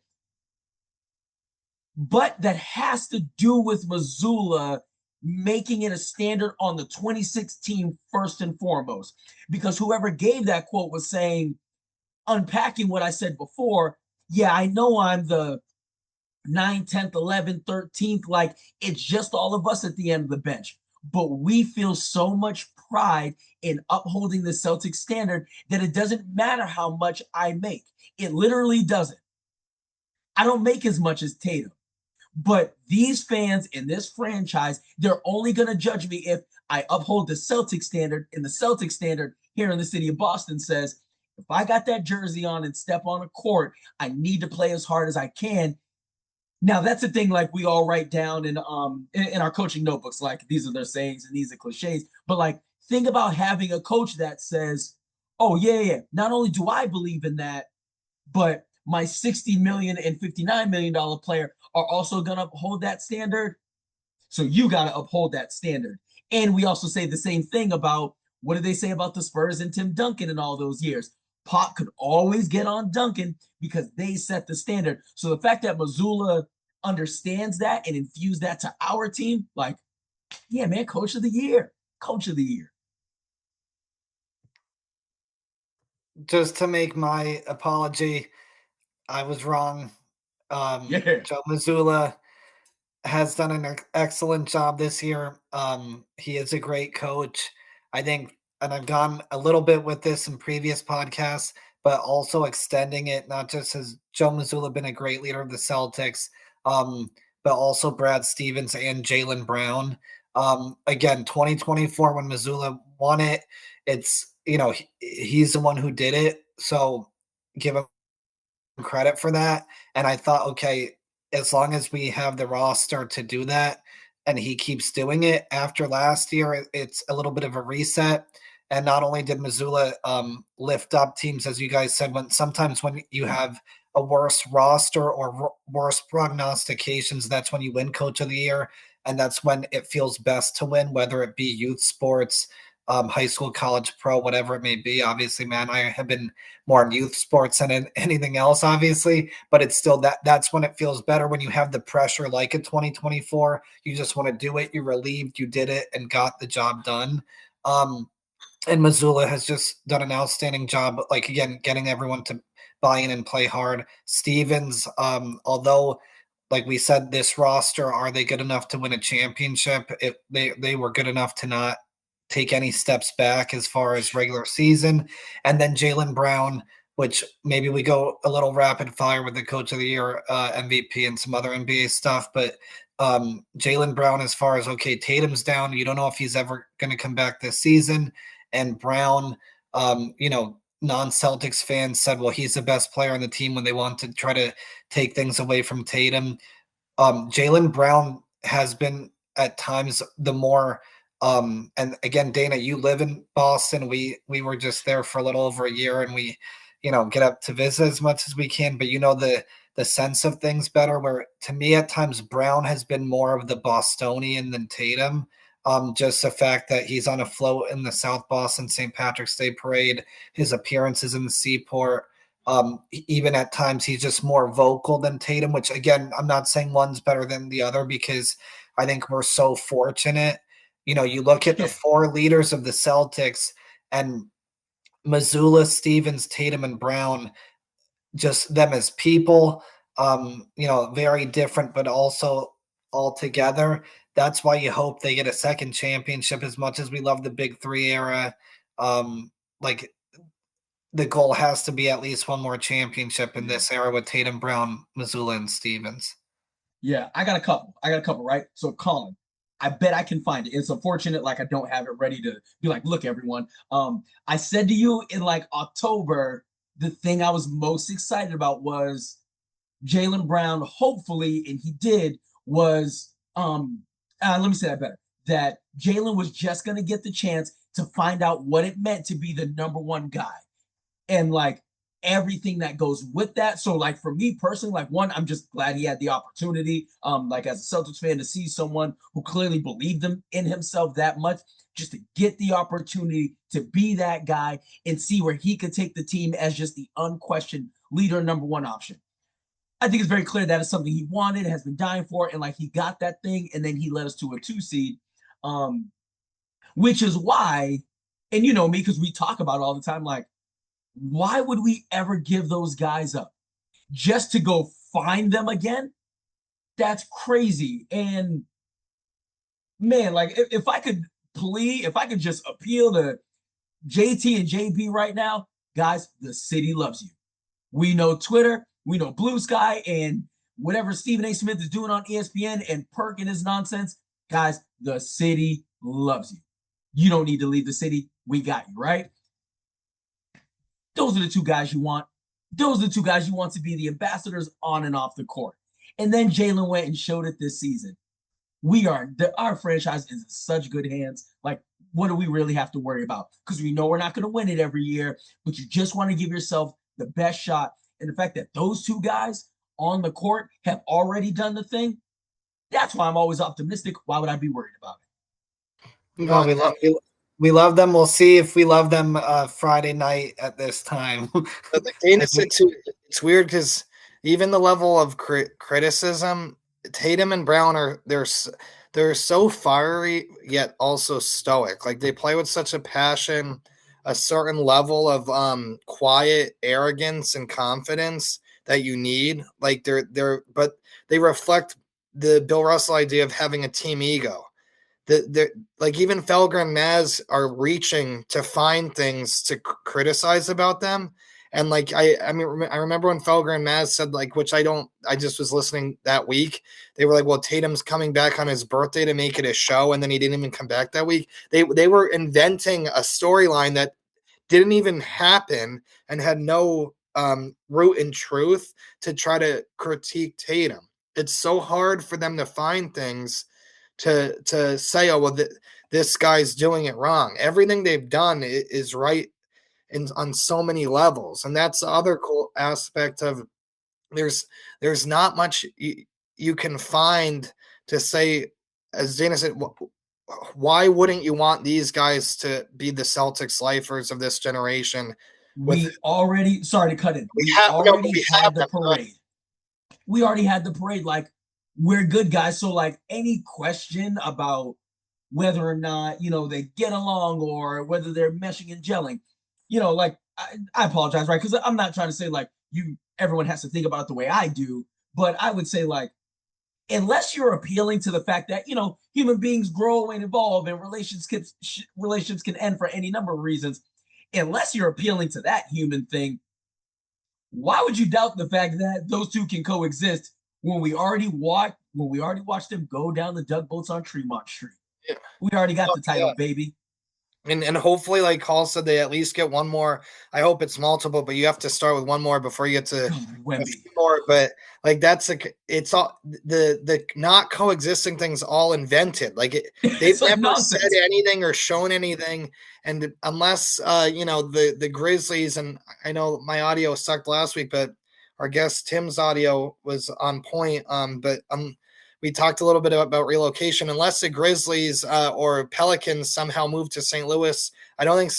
But that has to do with Mazzulla making it a standard on the 26 team first and foremost. Because whoever gave that quote was saying, unpacking what I said before, yeah, I know I'm the 9th, 10th, 11th, 13th. Like, it's just all of us at the end of the bench. But we feel so much pride in upholding the Celtic standard that it doesn't matter how much I make. It literally doesn't. I don't make as much as Tatum. But these fans in this franchise, they're only going to judge me if I uphold the Celtic standard. And the Celtic standard here in the city of Boston says, if I got that jersey on and step on a court, I need to play as hard as I can. Now that's the thing, like we all write down in our coaching notebooks, like these are their sayings and these are cliches. But like, think about having a coach that says, "Oh yeah, not only do I believe in that, but my 60 million and $59 million player are also gonna uphold that standard. So you gotta uphold that standard." And we also say the same thing about, what did they say about the Spurs and Tim Duncan in all those years? Pop could always get on Duncan because they set the standard. So the fact that Mazzulla understands that and infused that to our team, like, yeah, man, coach of the year, coach of the year.
Just to make my apology, I was wrong.
Yeah,
Joe Mazzulla has done an excellent job this year. He is a great coach. I think, and I've gone a little bit with this in previous podcasts, but also extending it, not just has Joe Mazzulla been a great leader of the Celtics, but also Brad Stevens and Jaylen Brown. Again, 2024, when Mazzulla won it, it's, he's the one who did it. So give him credit for that. And I thought, okay, as long as we have the roster to do that and he keeps doing it after last year, it's a little bit of a reset. And not only did Mazzulla lift up teams, as you guys said, when you have a worse roster or worse prognostications, that's when you win Coach of the Year. And that's when it feels best to win, whether it be youth sports, high school, college, pro, whatever it may be. Obviously, man, I have been more in youth sports than in anything else, obviously, but it's still that's when it feels better, when you have the pressure like in 2024. You just want to do it. You're relieved you did it and got the job done. And Mazzulla has just done an outstanding job, like, again, getting everyone to buy in and play hard. Stevens, although, like we said, this roster, are they good enough to win a championship? They were good enough to not take any steps back as far as regular season. And then Jaylen Brown, which maybe we go a little rapid fire with the Coach of the Year, MVP, and some other NBA stuff. But Jaylen Brown, as far as, okay, Tatum's down, you don't know if he's ever going to come back this season. And Brown, non-Celtics fans said, well, he's the best player on the team when they want to try to take things away from Tatum. Jaylen Brown has been at times the more, and again, Dana, you live in Boston. We were just there for a little over a year, and we, get up to visit as much as we can. But the the sense of things better. Where to me at times Brown has been more of the Bostonian than Tatum. Just the fact that he's on a float in the South Boston St. Patrick's Day parade, his appearances in the Seaport. Even at times he's just more vocal than Tatum, which again, I'm not saying one's better than the other because I think we're so fortunate. You look at the four leaders of the Celtics and Mazzulla, Stevens, Tatum, and Brown, just them as people, very different, but also all together. That's why you hope they get a second championship as much as we love the Big Three era. Like the goal has to be at least one more championship in this era with Tatum, Brown, Mazzulla, and Stevens.
Yeah, I got a couple, right? So Colin, I bet I can find it. It's unfortunate, like I don't have it ready to be like, look, everyone. I said to you in like October, the thing I was most excited about was Jaylen Brown, hopefully, and he did, was let me say that better. That Jaylen was just gonna get the chance to find out what it meant to be the number one guy. And like everything that goes with that. So like for me personally, like one, I'm just glad he had the opportunity, like as a Celtics fan, to see someone who clearly believed in himself that much, just to get the opportunity to be that guy and see where he could take the team as just the unquestioned leader, number one option. I think it's very clear that is something he wanted, has been dying for, and like he got that thing, and then he led us to a 2 seed, which is why, and you know me, because we talk about it all the time, like, why would we ever give those guys up just to go find them again? That's crazy. And man, like if I could if I could just appeal to JT and JB right now, guys, the city loves you. We know Twitter, we know Blue Sky, and whatever Stephen A. Smith is doing on ESPN and Perk and his nonsense, guys, the city loves you. You don't need to leave the city. We got you, right? Those are the two guys you want. Those are the two guys you want to be the ambassadors on and off the court. And then Jaylen went and showed it this season. Our franchise is in such good hands. Like, what do we really have to worry about? Because we know we're not going to win it every year, but you just want to give yourself the best shot. And the fact that those two guys on the court have already done the thing, that's why I'm always optimistic. Why would I be worried about it?
No, we love them. We'll see if we love them Friday night at this time.
It's weird because even the level of criticism, Tatum and Brown they're so fiery yet also stoic. Like they play with such a passion, a certain level of quiet arrogance and confidence that you need. Like but they reflect the Bill Russell idea of having a team ego. Like even Felger and Maz are reaching to find things to criticize about them. And like I remember when Felger and Maz said, like, which I just was listening that week. They were like, well, Tatum's coming back on his birthday to make it a show, and then he didn't even come back that week. They were inventing a storyline that didn't even happen and had no root in truth to try to critique Tatum. It's so hard for them to find things to say, oh, well, this guy's doing it wrong. Everything they've done is right on so many levels. And that's the other cool aspect of there's not much you can find to say, as Dana said, why wouldn't you want these guys to be the Celtics lifers of this generation?
Sorry to cut in. We already had the parade. We already had the parade. Like, we're good guys. So like any question about whether or not, they get along or whether they're meshing and gelling, like I apologize, right? Because I'm not trying to say like everyone has to think about it the way I do, but I would say like, unless you're appealing to the fact that, human beings grow and evolve and relations can end for any number of reasons, unless you're appealing to that human thing, why would you doubt the fact that those two can coexist when we already watched them go down the tugboats on Tremont Street? Yeah. We already got the title, baby.
And hopefully, like Hall said, they at least get one more. I hope it's multiple, but you have to start with one more before you get to more. But like it's all the not coexisting things all invented. Like they've never said anything or shown anything, and unless the Grizzlies, and I know my audio sucked last week, but our guest Tim's audio was on point. But we talked a little bit about relocation. Unless the Grizzlies or Pelicans somehow move to St. Louis, I don't think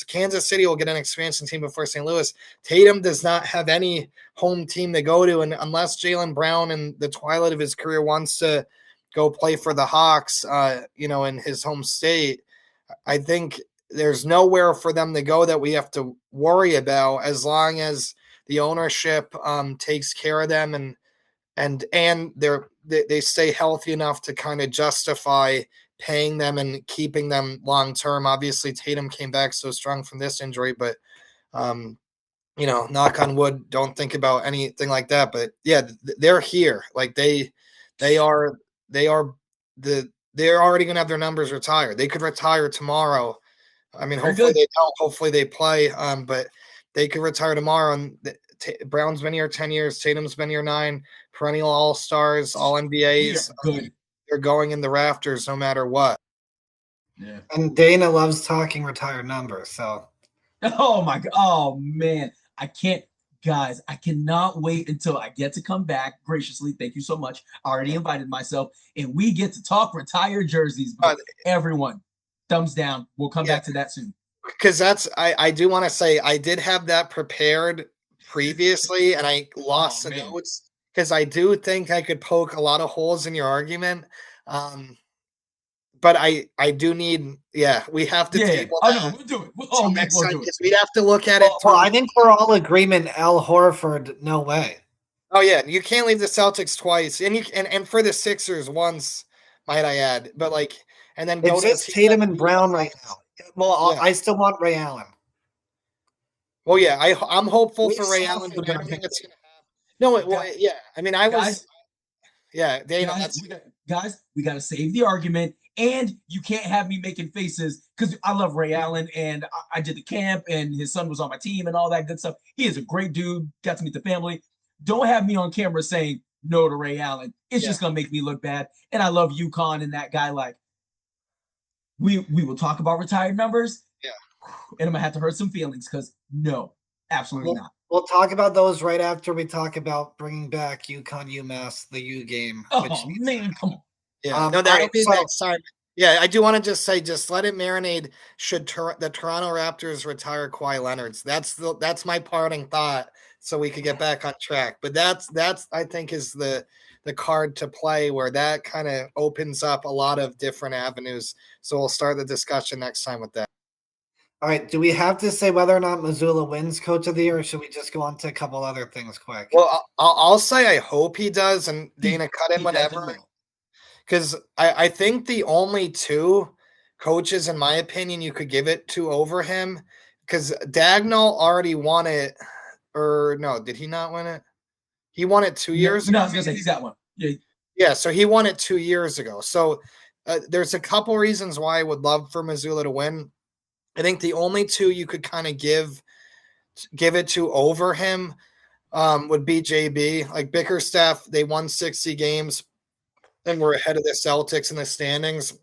Kansas City will get an expansion team before St. Louis. Tatum does not have any home team to go to, and unless Jaylen Brown in the twilight of his career wants to go play for the Hawks, in his home state, I think there's nowhere for them to go that we have to worry about as long as the ownership takes care of them and they stay healthy enough to kind of justify paying them and keeping them long term. Obviously, Tatum came back so strong from this injury, but knock on wood, don't think about anything like that. But yeah, they're here. Like they're already gonna have their numbers retired. They could retire tomorrow. I mean, hopefully they don't. Hopefully they play. But they could retire tomorrow. And Brown's been here 10 years. Tatum's been here 9. Perennial All-Stars, All-NBAs.
Good.
They're going in the rafters no matter what.
Yeah. And Dana loves talking retired numbers. So.
Oh my God. Oh man. I cannot wait until I get to come back graciously. Thank you so much. I already invited myself, and we get to talk retired jerseys. But everyone, thumbs down. We'll come back to that soon.
Because I do want to say I did have that prepared previously, and I lost the notes because I do think I could poke a lot of holes in your argument. But I do need, we have to table that.
I know, we'll do it.
Next time, because we'd have to look at it.
Well, I think we're all agreement. Al Horford, no way.
Oh yeah, you can't leave the Celtics twice, and for the Sixers once, might I add. But and then
it's just Tatum and Brown right now. Well, I still want Ray Allen.
Well, yeah, I'm hopeful for Ray Allen, but I don't think it's gonna happen. No, I mean,
guys, we got to save the argument. And you can't have me making faces because I love Ray Allen and I did the camp and his son was on my team and all that good stuff. He is a great dude. Got to meet the family. Don't have me on camera saying no to Ray Allen. It's just going to make me look bad. And I love UConn and that guy. Like, we will talk about retired numbers.
Yeah.
And I'm going to have to hurt some feelings because no, absolutely not.
We'll talk about those right after we talk about bringing back UConn UMass, the U game.
Oh, man, come on.
Yeah, that'll be next time. Yeah, I do want to just say, just let it marinate. Should the Toronto Raptors retire Kawhi Leonard? That's my parting thought, so we could get back on track. But that's I think is the card to play, where that kind of opens up a lot of different avenues. So we'll start the discussion next time with that.
All right. Do we have to say whether or not Mazzulla wins Coach of the Year, or should we just go on to a couple other things quick?
Well, I'll say I hope he does, and Dana cut in whatever. Because I think the only two coaches, in my opinion, you could give it to over him, because Dagnall already won it, or no, did he not win it? He won it 2 years ago.
No, I was going to say he's got one.
Yeah, so he won it 2 years ago. So there's a couple reasons why I would love for Mazzulla to win. I think the only two you could kind of give it to over him would be JB. Like Bickerstaff, they won 60 games. And we're ahead of the Celtics in the standings.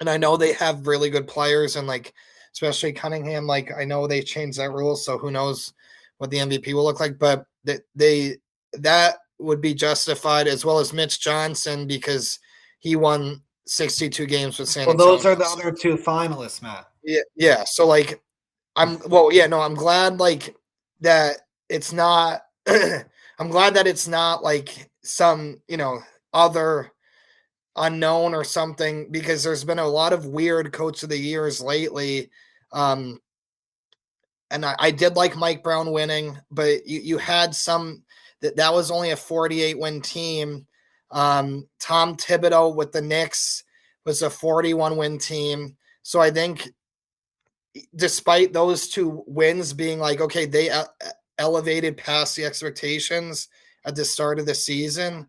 And I know they have really good players, and especially Cunningham, I know they changed that rule, so who knows what the MVP will look like, but that would be justified, as well as Mitch Johnson, because he won 62 games with San Antonio.
Well, those are the other two finalists, Matt.
Yeah. So I'm glad that it's not I'm glad that it's not some, other unknown or something, because there's been a lot of weird Coach of the Years lately. And I did like Mike Brown winning, but you had some that was only a 48 win team. Tom Thibodeau with the Knicks was a 41 win team. So I think despite those two wins being okay, they elevated past the expectations at the start of the season.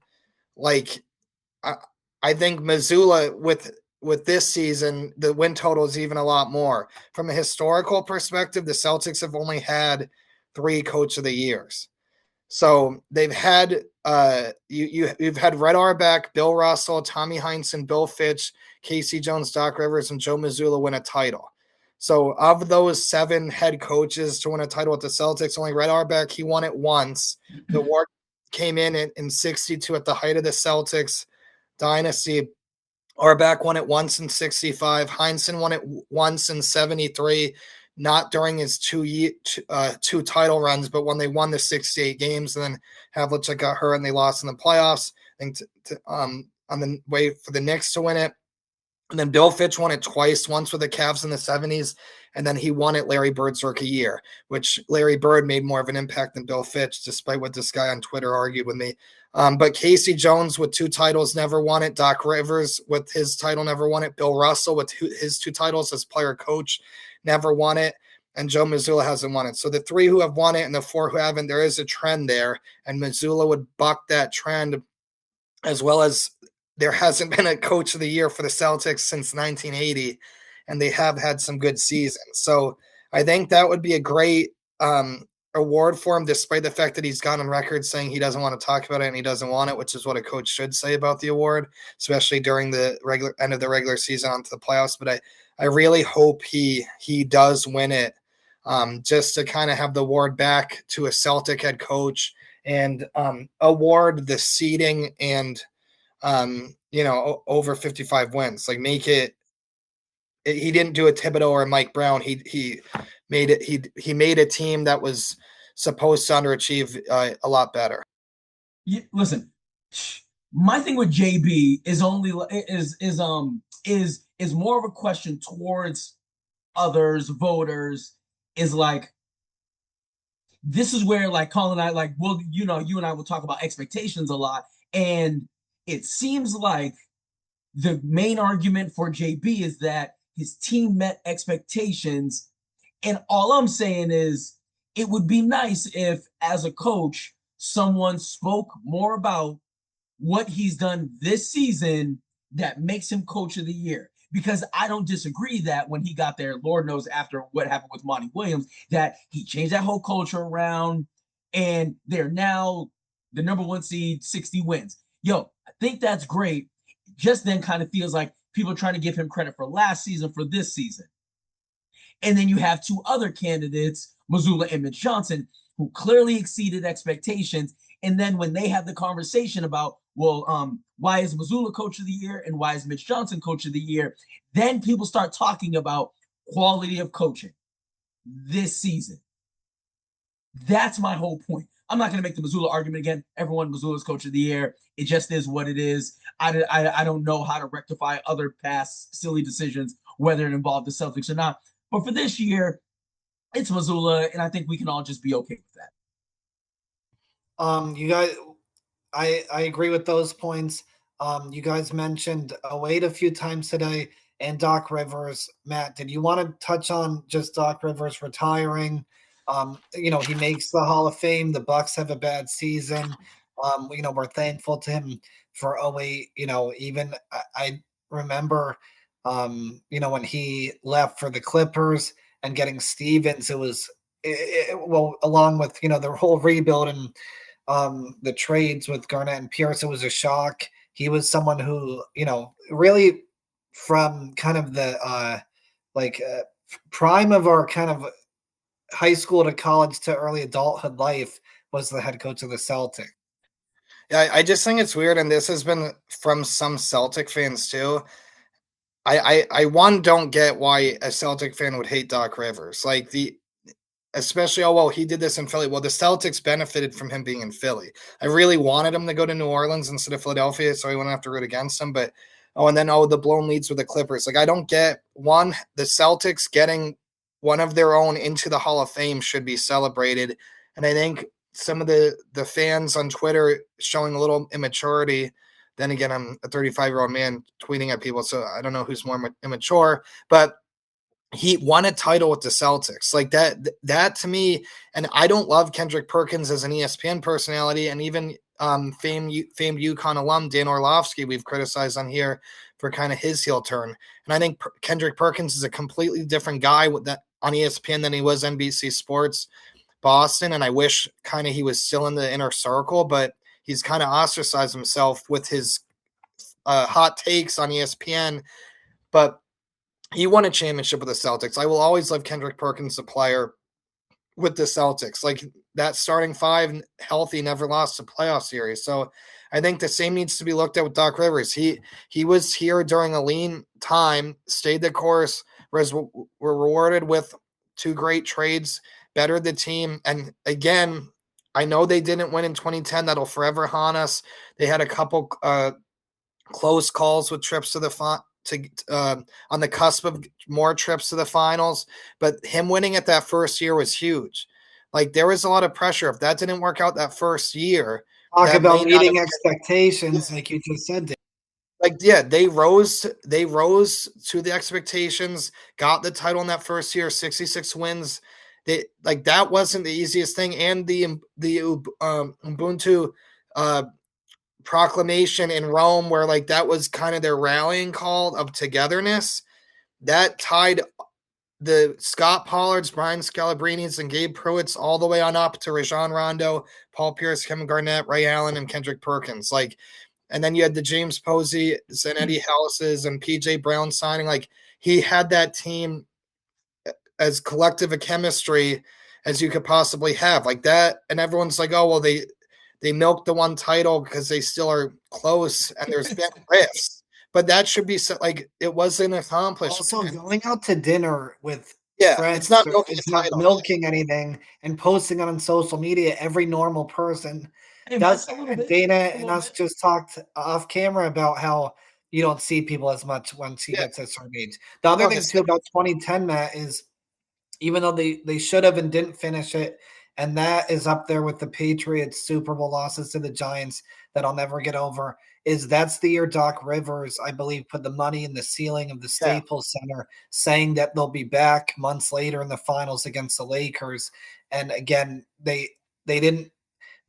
I think Mazzulla with this season, the win total is even a lot more. From a historical perspective, the Celtics have only had 3 Coach of the Years. So they've had you've had Red Auerbach, Bill Russell, Tommy Heinsohn, Bill Fitch, Casey Jones, Doc Rivers, and Joe Mazzulla win a title. So of those 7 head coaches to win a title with the Celtics, only Red Auerbach, he won it once. The award came in 62 at the height of the Celtics dynasty. Auerbach won it once in 65. Heinsohn won it once in 73, not during his two title runs, but when they won the 68 games, and then Havlicek got hurt and they lost in the playoffs. I think on the way for the Knicks to win it. And then Bill Fitch won it twice, once with the Cavs in the 70s, and then he won it Larry Bird's rookie year, which Larry Bird made more of an impact than Bill Fitch, despite what this guy on Twitter argued with me. But Casey Jones with 2 titles never won it. Doc Rivers with his title never won it. Bill Russell with his 2 titles as player coach never won it. And Joe Mazzulla hasn't won it. So the 3 who have won it and the 4 who haven't, there is a trend there. And Mazzulla would buck that trend, as well as there hasn't been a coach of the year for the Celtics since 1980, and they have had some good seasons. So I think that would be a great award for him, despite the fact that he's gone on record saying he doesn't want to talk about it and he doesn't want it, which is what a coach should say about the award, especially during the end of the regular season onto the playoffs. But I really hope he does win it, just to kind of have the award back to a Celtic head coach and award the seeding and over 55 wins. Like, make it. He didn't do a Thibodeau or a Mike Brown. He made it. He made a team that was supposed to underachieve a lot better.
Yeah, listen, my thing with JB is more of a question towards others, voters. Is like, this is where, like, Colin and I, like, well, you and I will talk about expectations a lot, and it seems like the main argument for JB is that his team met expectations. And all I'm saying is, it would be nice if, as a coach, someone spoke more about what he's done this season that makes him coach of the year. Because I don't disagree that when he got there, Lord knows after what happened with Monty Williams, that he changed that whole culture around, and they're now the number 1 seed, 60 wins. Yo, I think that's great. Just then kind of feels like people are trying to give him credit for last season for this season. And then you have 2 other candidates, Mazzulla and Mitch Johnson, who clearly exceeded expectations. And then when they have the conversation about, well, why is Mazzulla coach of the year and why is Mitch Johnson coach of the year, then people start talking about quality of coaching this season. That's my whole point. I'm not going to make the Mazzulla argument again. Everyone, Mazzulla's coach of the year. It just is what it is. I don't know how to rectify other past silly decisions, whether it involved the Celtics or not. But for this year, it's Mazzulla, and I think we can all just be okay with
that. You guys, I agree with those points. You guys mentioned 08 a few times today and Doc Rivers. Matt, did you want to touch on just Doc Rivers retiring? He makes the Hall of Fame. The Bucks have a bad season. We're thankful to him for 08. Even I remember, when he left for the Clippers and getting Stevens, it was, along with, the whole rebuild and the trades with Garnett and Pierce, it was a shock. He was someone who, really from kind of the prime of our kind of high school to college to early adulthood life was the head coach of the Celtics.
Yeah, I just think it's weird, and this has been from some Celtic fans too. I don't get why a Celtic fan would hate Doc Rivers. Like, especially, he did this in Philly. Well, the Celtics benefited from him being in Philly. I really wanted him to go to New Orleans instead of Philadelphia, so I wouldn't have to root against him. But the blown leads with the Clippers. Like, I don't get, one, the Celtics getting one of their own into the Hall of Fame should be celebrated. And I think some of the fans on Twitter showing a little immaturity. Then again, I'm a 35-year-old man tweeting at people, so I don't know who's more immature. But he won a title with the Celtics. Like, that to me, and I don't love Kendrick Perkins as an ESPN personality, and even famed UConn alum Dan Orlovsky we've criticized on here for kind of his heel turn. And I think Kendrick Perkins is a completely different guy with that on ESPN than he was NBC Sports Boston, and I wish kind of he was still in the inner circle, but he's kind of ostracized himself with his hot takes on ESPN. But he won a championship with the Celtics. I will always love Kendrick Perkins, the player with the Celtics. Like that starting five healthy, never lost a playoff series. So I think the same needs to be looked at with Doc Rivers. He was here during a lean time, stayed the course, was rewarded with two great trades, bettered the team. And again, I know they didn't win in 2010. That'll forever haunt us. They had a couple close calls with trips to the on the cusp of more trips to the finals, but him winning it that first year was huge. Like there was a lot of pressure. If that didn't work out that first year,
Talk
that may
about
not have
meeting
been,
expectations, like you just said. Dave.
like yeah, they rose to the expectations, got the title in that first year, 66 wins. They like that wasn't the easiest thing, and the Ubuntu uh, proclamation in Rome, where like that was kind of their rallying call of togetherness, that tied the Scott Pollards, Brian Scalabrinis, and Gabe Pruitt's all the way on up to Rajon Rondo, Paul Pierce, Kevin Garnett, Ray Allen, and Kendrick Perkins. Like, and then you had the James Posey, Zanetti Houses, and PJ Brown signing. Like, he had that team as collective a chemistry as you could possibly have. Like that, and everyone's like, oh well, they milked the one title because they still are close, and there's been rifts. But that should be like it was an accomplishment.
Also, going out to dinner with
Yeah, it's
friends
not milking
is
a
not
title.
milking anything, and posting it on social media. Every normal person
Hey,
does.
that's a little bit.
Dana
A
and
little
us
bit.
just talked off camera about how you don't see people as much once he
Yeah.
gets a certain age. The other thing too about 2010, Matt, is even though they should have and didn't finish it, and that is up there with the Patriots Super Bowl losses to the Giants that I'll never get over. Is that's the year Doc Rivers, I believe, put the money in the ceiling of the
Yeah.
Staples Center, saying that they'll be back months later in the finals against the Lakers. And again, they didn't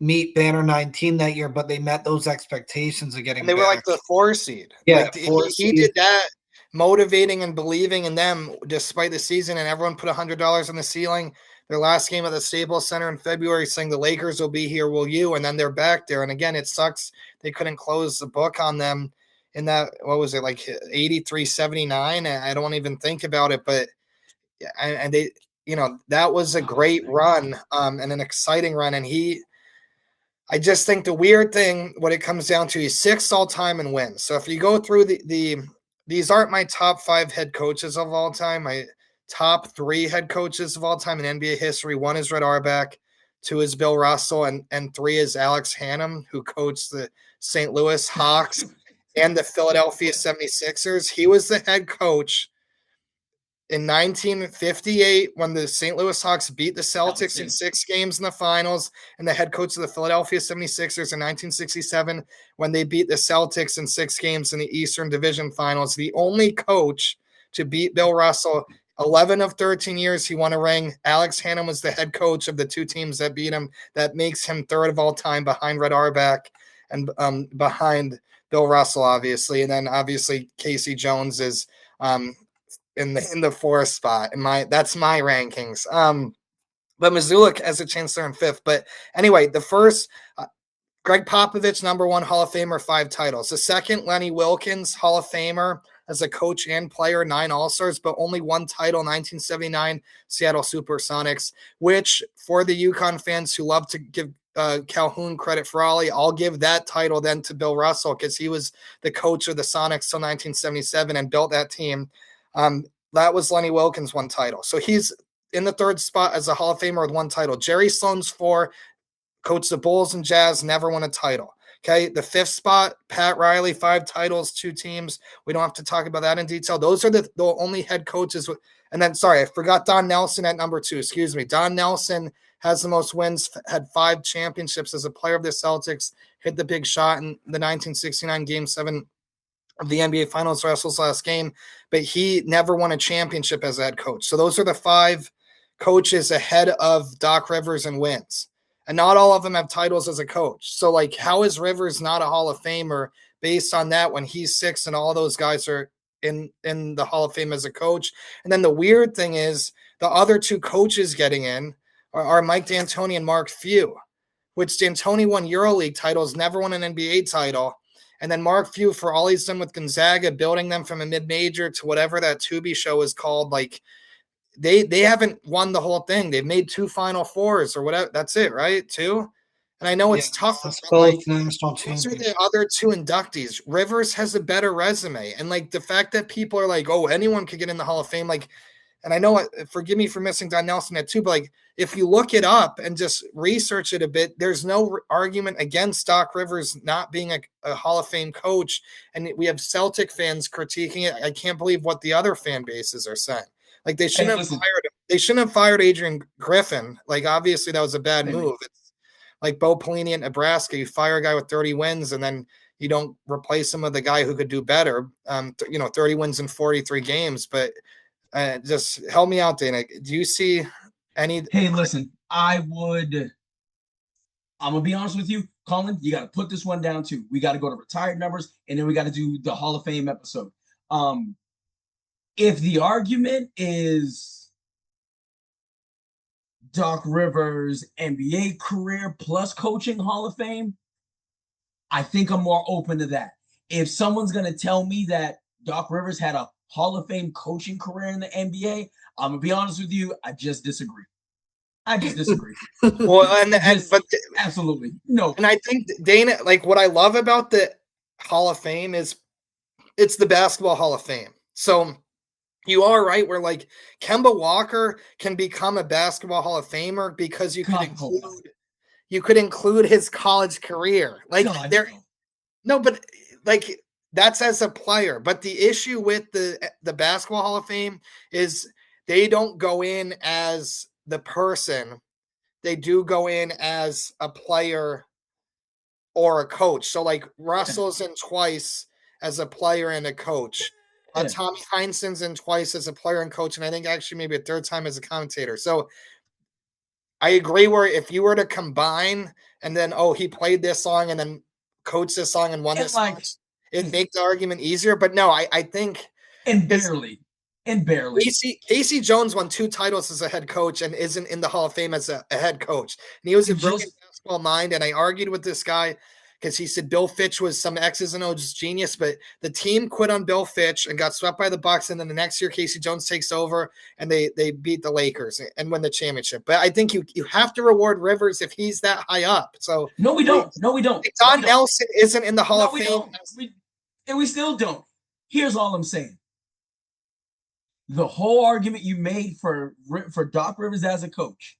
meet Banner 19 that year, but they met those expectations of
And
getting
they were like
back.
the 4 seed.
Yeah,
Like
four
he
seed.
did that, motivating and believing in them despite the season, and everyone put $100 on the ceiling. Their last game at the Staples Center in February, saying the Lakers will be here, will you? And then they're back there. And again, it sucks they couldn't close the book on them in that, what was it, like 83-79? I don't even think about it, but and they, that was a great run, and an exciting run. And I just think the weird thing, what it comes down to, is sixth all time in wins. So if you go through these aren't my top five head coaches of all time. My top three head coaches of all time in NBA history. One is Red Auerbach, two is Bill Russell, and three is Alex Hannum, who coached the St. Louis Hawks and the Philadelphia 76ers. He was the head coach in 1958 when the St. Louis Hawks beat the Celtics in 6 games in the finals, and the head coach of the Philadelphia 76ers in 1967 when they beat the Celtics in 6 games in the Eastern Division Finals. The only coach to beat Bill Russell. 11 of 13 years he won a ring. Alex Hannum was the head coach of the two teams that beat him. That makes him third of all time behind Red Auerbach and behind Bill Russell, obviously. And then obviously Casey Jones is in the fourth spot. That's my rankings. But Mazzulla has a chance there in fifth. But anyway, the first, Greg Popovich, number one Hall of Famer, 5 titles. The second, Lenny Wilkens, Hall of Famer as a coach and player, 9 All-Stars, but only 1 title, 1979 Seattle Supersonics, which for the UConn fans who love to give Calhoun credit for Ollie, I'll give that title then to Bill Russell because he was the coach of the Sonics till 1977 and built that team. That was Lenny Wilkens' 1 title. So he's in the third spot as a Hall of Famer with 1 title. Jerry Sloan's 4, coached the Bulls and Jazz, never won a title. Okay, the 5th spot, Pat Riley, 5 titles, 2 teams. We don't have to talk about that in detail. Those are the only head coaches. And then, sorry, I forgot Don Nelson at number 2. Excuse me. Don Nelson has the most wins, had 5 championships as a player of the Celtics, hit the big shot in the 1969 Game 7 of the NBA Finals, Russell's last game, but he never won a championship as a head coach. So those are the 5 coaches ahead of Doc Rivers in wins. And not all of them have titles as a coach. So, like, how is Rivers not a Hall of Famer based on that when he's 6 and all those guys are in the Hall of Fame as a coach? And then the weird thing is the other 2 coaches getting in are Mike D'Antoni and Mark Few, which D'Antoni won EuroLeague titles, never won an NBA title. And then Mark Few, for all he's done with Gonzaga, building them from a mid-major to whatever that Tubi show is called, like they haven't won the whole thing. They've made 2 Final Fours or whatever. That's it, right? 2. And I know it's tough,
that's
but
both
like
national
these are the
championships.
other 2 inductees. Rivers has a better resume, and like the fact that people are like, oh, anyone could get in the Hall of Fame, like. And I know, forgive me for missing Don Nelson at 2, but like if you look it up and just research it a bit, there's no argument against Doc Rivers not being a Hall of Fame coach. And we have Celtic fans critiquing it. I can't believe what the other fan bases are saying. Like they shouldn't have fired him. They shouldn't have fired Adrian Griffin. Like obviously that was a bad move. It's like Bo Pelini at Nebraska. You fire a guy with 30 wins and then you don't replace him with a guy who could do better. 30 wins in 43 games, but. Just help me out, Dana. Do you see any?
Hey, listen, I'm going to be honest with you, Colin, you got to put this one down too. We got to go to retired numbers, and then we got to do the Hall of Fame episode. If the argument is Doc Rivers' NBA career plus coaching Hall of Fame, I think I'm more open to that. If someone's going to tell me that Doc Rivers had a Hall of Fame coaching career in the NBA, I'm going to be honest with you, I just disagree.
Well, but
absolutely no.
And I think Dana, like what I love about the Hall of Fame is it's the Basketball Hall of Fame. So you are right where like Kemba Walker can become a Basketball Hall of Famer because you could include his college career. Like but like that's as a player. But the issue with the Basketball Hall of Fame is they don't go in as the person. They do go in as a player or a coach. So like Russell's in twice as a player and a coach. Tommy Heinsohn's in twice as a player and coach, and I think actually maybe a third time as a commentator. So I agree where if you were to combine and then, he played this song and then coached this song and won this song, it'd make the argument easier. But no, I think
barely.
Casey Jones won 2 titles as a head coach and isn't in the Hall of Fame as a head coach. And he was a brilliant basketball mind. And I argued with this guy because he said Bill Fitch was some X's and O's genius, but the team quit on Bill Fitch and got swept by the Bucks. And then the next year, Casey Jones takes over and they beat the Lakers and win the championship. But I think you have to reward Rivers if he's that high up. So
no, we don't.
Don Nelson isn't in the Hall of Fame.
We still don't. Here's all I'm saying. The whole argument you made for Doc Rivers as a coach,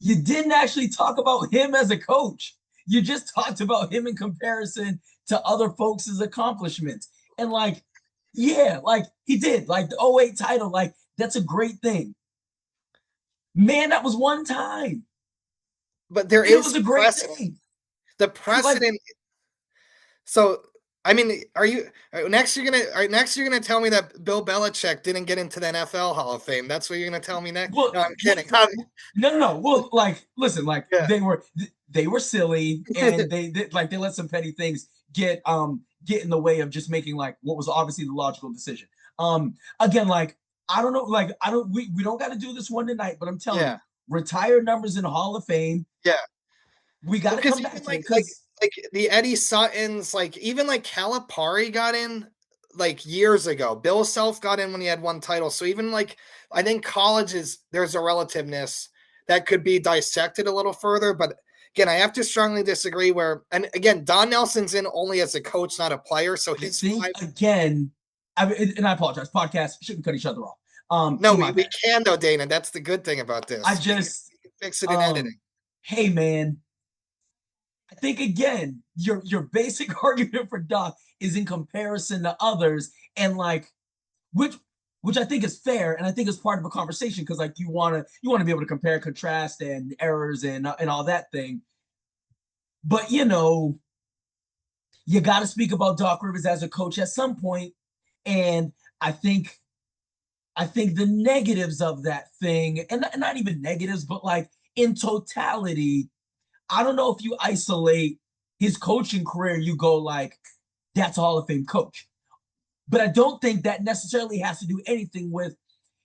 you didn't actually talk about him as a coach. You just talked about him in comparison to other folks' accomplishments. And he did. Like the 08 title, that's a great thing. Man, that was one time.
But it was a great thing. The precedent. So I mean, are you next? You're gonna tell me that Bill Belichick didn't get into the NFL Hall of Fame. That's what you're gonna tell me next. Well, no, I'm kidding.
No. Well, listen, they were silly and they let some petty things get in the way of just making what was obviously the logical decision. Again, I don't know, we don't got to do this one tonight, but I'm telling you, retired numbers in the Hall of Fame.
Yeah,
we got to come back to it
like the Eddie Suttons, even Calipari got in years ago. Bill Self got in when he had 1 title. So even I think colleges, there's a relativeness that could be dissected a little further. But again, I have to strongly disagree and again, Don Nelson's in only as a coach, not a player. So
and I apologize, podcasts shouldn't cut each other off.
No, we can though, Dana. That's the good thing about this.
We can
fix it in editing.
Hey man, I think again, your basic argument for Doc is in comparison to others, and which I think is fair, and I think is part of a conversation because you want to be able to compare, contrast, and errors and all that thing. But you got to speak about Doc Rivers as a coach at some point, and I think the negatives of that thing, and not even negatives, but in totality. I don't know if you isolate his coaching career, you go that's a Hall of Fame coach. But I don't think that necessarily has to do anything with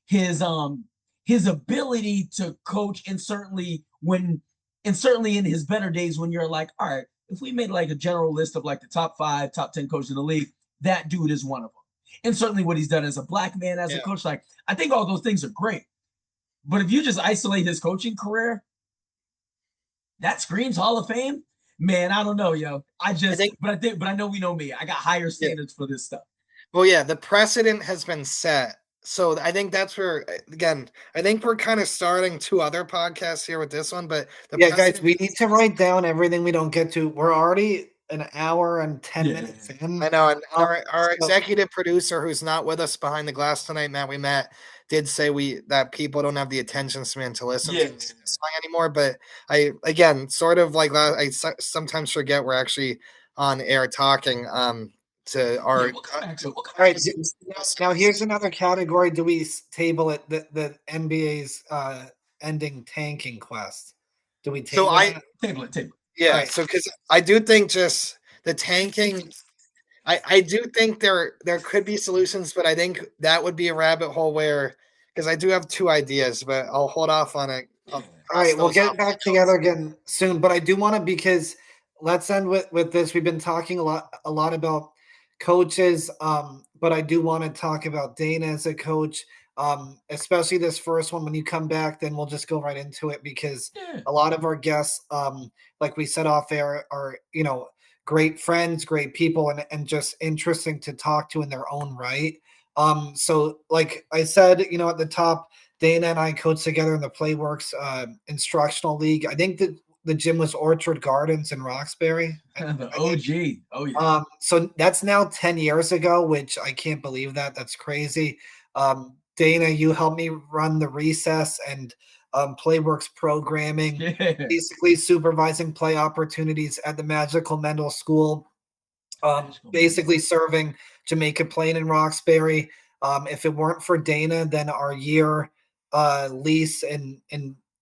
his ability to coach, and certainly in his better days when you're all right, if we made like a general list of like the top 5, top 10 coaches in the league, that dude is one of them. And certainly what he's done as a black man, as a coach, like I think all those things are great. But if you just isolate his coaching career, that screams Hall of Fame. Man, I don't know, yo. But I know we know me. I got higher standards for this stuff.
Well, yeah, the precedent has been set. So I think that's where, again, I think we're kind of starting 2 other podcasts here with this one, but
guys, we need to write down everything we don't get to. We're already an hour and 10 minutes in.
I know, and our executive producer, who's not with us behind the glass tonight, Matt, we met, did say that people don't have the attention span to listen to this song anymore. But I, again, sort of like I sometimes forget we're actually on air talking. To our
all right. Now here's another category. Do we table it? The NBA's ending tanking quest. Do we table it?
Table it.
Yeah. Right. So because I do think just the tanking. I do think there could be solutions, but I think that would be a rabbit hole where, because I do have 2 ideas, but I'll hold off on it.
All right, we'll get back together again soon. But I do want to, because let's end with this. We've been talking a lot about coaches, but I do want to talk about Dana as a coach, especially this first one. When you come back, then we'll just go right into it, because a lot of our guests, like we said off air, are great friends, great people, and just interesting to talk to in their own right. So like I said, at the top, Dana and I coached together in the Playworks instructional league. I think that the gym was Orchard Gardens in Roxbury.
The OG. Oh yeah.
So that's now 10 years ago, which I can't believe that. That's crazy. Dana, you helped me run the recess and Playworks programming, basically supervising play opportunities at the Magical Mendel School, basically serving Jamaica Plain in Roxbury. If it weren't for Dana, then our year lease and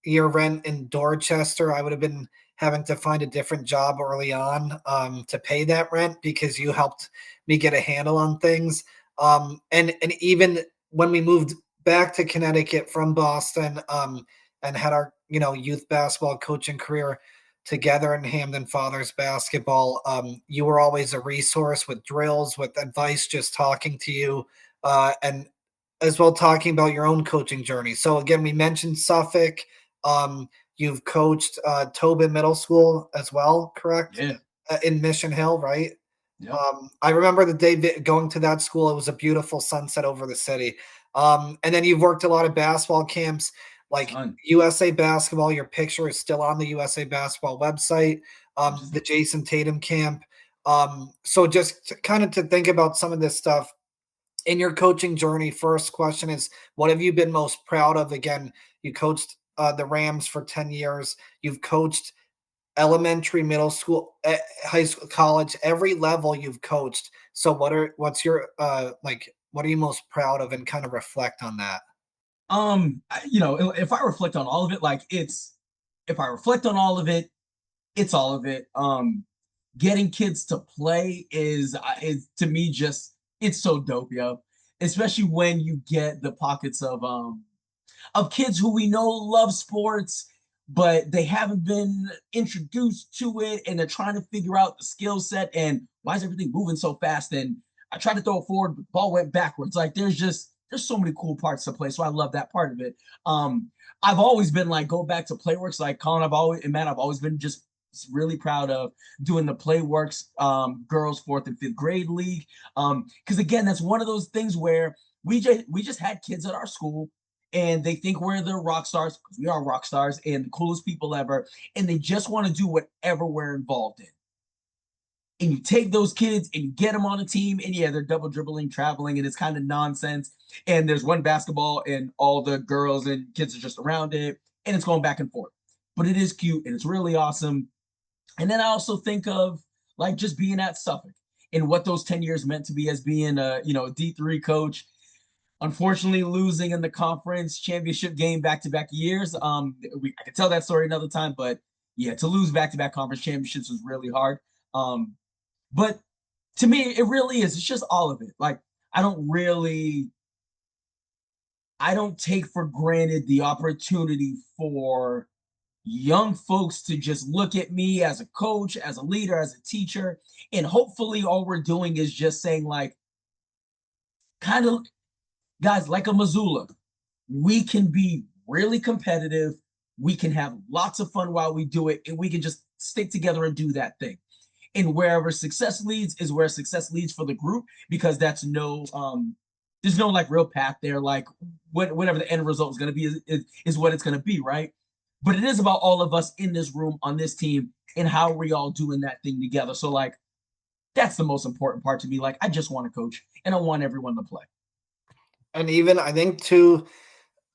year rent in Dorchester, I would have been having to find a different job early on to pay that rent, because you helped me get a handle on things. And even when we moved back to Connecticut from Boston, and had our youth basketball coaching career together in Hamden Fathers basketball, you were always a resource with drills, with advice, just talking to you, and as well talking about your own coaching journey. So again, we mentioned Suffolk. You've coached Tobin Middle School as well, correct?
Yeah.
In Mission Hill, right?
Yep.
I remember the day going to that school. It was a beautiful sunset over the city. And then you've worked a lot of basketball camps, like USA Basketball. Your picture is still on the USA Basketball website. The Jason Tatum camp. So just kind of to think about some of this stuff in your coaching journey. First question is, what have you been most proud of? Again, you coached the Rams for 10 years. You've coached elementary, middle school, high school, college, every level you've coached. So what's your what are you most proud of, and kind of reflect on that?
If I reflect on all of it, it's all of it. Getting kids to play is to me just, it's so dope, yo. Especially when you get the pockets of kids who we know love sports, but they haven't been introduced to it, and they're trying to figure out the skill set and why is everything moving so fast. And I tried to throw it forward, but the ball went backwards. Like there's so many cool parts to play. So I love that part of it. I've always been like, go back to Playworks, like Colin, I've always been just really proud of doing the Playworks girls 4th and 5th grade league. Because again, that's one of those things where we just had kids at our school, and they think we're the rock stars, because we are rock stars and the coolest people ever, and they just want to do whatever we're involved in. And you take those kids and you get them on a team, and yeah, they're double dribbling, traveling, and it's kind of nonsense. And there's one basketball, and all the girls and kids are just around it, and it's going back and forth. But it is cute, and it's really awesome. And then I also think of like just being at Suffolk and what those 10 years meant to be as being a D3 coach. Unfortunately, losing in the conference championship game back-to-back years. I could tell that story another time, but yeah, to lose back-to-back conference championships was really hard. But to me, it really is. It's just all of it. Like, I don't take for granted the opportunity for young folks to just look at me as a coach, as a leader, as a teacher. And hopefully all we're doing is just saying, like, kind of, guys, like a Mazzulla, we can be really competitive. We can have lots of fun while we do it, and we can just stick together and do that thing. And wherever success leads is where success leads for the group, because that's no there's no like real path there. Like whatever the end result is going to be is what it's going to be, right? But it is about all of us in this room on this team and how are we all doing that thing together. So like that's the most important part to me. Like I just want to coach and I want everyone to play.
And even I think too,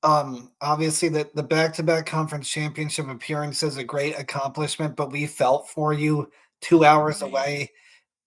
obviously the back-to-back conference championship appearance is a great accomplishment, but we felt for you 2 hours away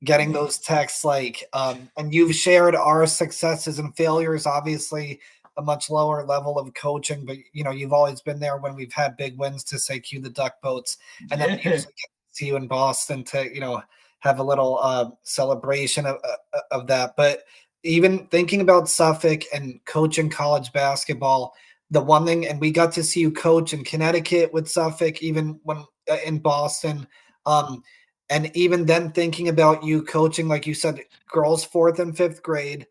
getting those texts like and you've shared our successes and failures, obviously a much lower level of coaching, but you've always been there when we've had big wins to say cue the duck boats. And then we usually get to see you in Boston to have a little celebration of that. But even thinking about Suffolk and coaching college basketball, the one thing, and we got to see you coach in Connecticut with Suffolk, even when in Boston. And even then thinking about you coaching, like you said, girls 4th and 5th grade,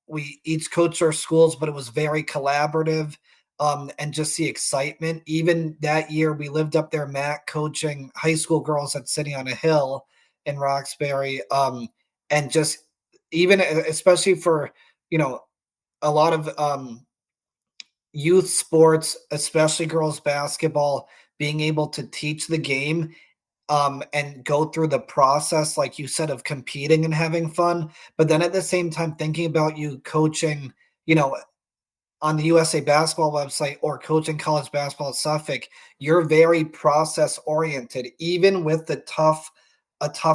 we each coached our schools, but it was very collaborative, and just the excitement. Even that year, we lived up there, Matt coaching high school girls at City on a Hill in Roxbury, and just even especially for a lot of youth sports, especially girls basketball, being able to teach the game and go through the process, like you said, of competing and having fun. But then at the same time, thinking about you coaching, on the USA Basketball website or coaching college basketball at Suffolk, you're very process oriented, even with a tough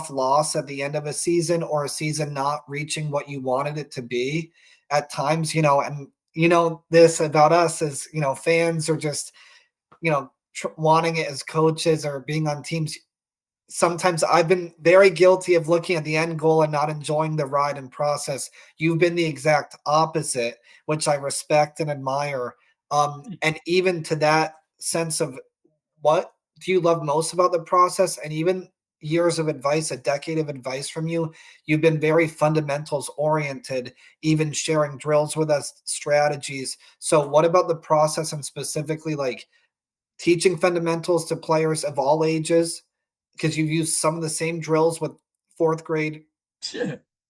loss at the end of a season or a season not reaching what you wanted it to be at times, and this about us as, fans or just, wanting it as coaches or being on teams. Sometimes I've been very guilty of looking at the end goal and not enjoying the ride and process. You've been the exact opposite, which I respect and admire. And even to that sense of what do you love most about the process, and even years of advice, a decade of advice from you, you've been very fundamentals oriented, even sharing drills with us, strategies. So what about the process and specifically like teaching fundamentals to players of all ages, because you've used some of the same drills with 4th grade